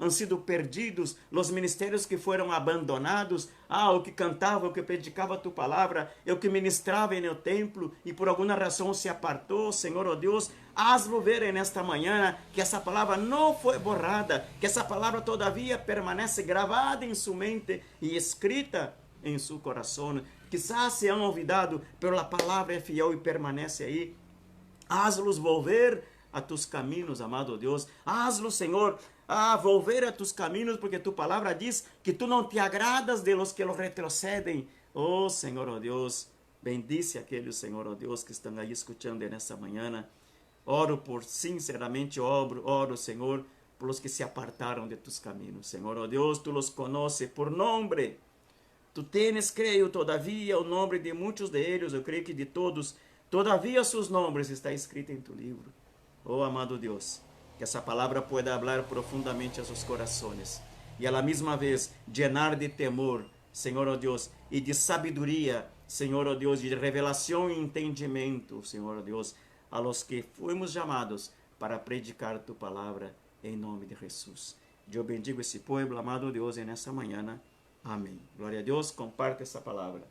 han sido perdidos, los ministérios que foram abandonados, o que cantava, o que predicava a tu palavra, o que ministrava no templo e por alguma razão se apartou, Senhor, oh Deus, hazlo ver nesta manhã que essa palavra não foi borrada, que essa palavra todavia permanece gravada em sua mente e escrita em seu coração. Quizás se han olvidado, pero a palavra é fiel e permanece aí. Hazlos volver a tus caminhos, amado Deus. Hazlo, Senhor, a volver a tus caminos, porque tu palabra diz que tu não te agradas de los que los retrocedem. Oh, Senhor, oh Deus, bendice aqueles, Senhor, oh Deus, que estão aí escutando nessa manhã. Oro por, sinceramente, oro, Senhor, por los que se apartaram de tus caminos. Senhor, oh Deus, tu los conoces por nombre. Tu tens, creio, todavia, o nome de muitos de eles, eu creio que de todos, todavia seus nomes está escrito em tu livro. Oh, amado Deus, que essa palavra pueda hablar profundamente a seus corações e a la mesma vez llenar de temor, Senhor, oh Deus, e de sabedoria, Senhor, oh Deus, de revelação e entendimento, Senhor, oh Deus, a los que fomos chamados para predicar tu palavra em nome de Jesus. Eu bendigo esse povo, amado Deus, nessa manhã. Amém. Glória a Deus, comparte essa palavra.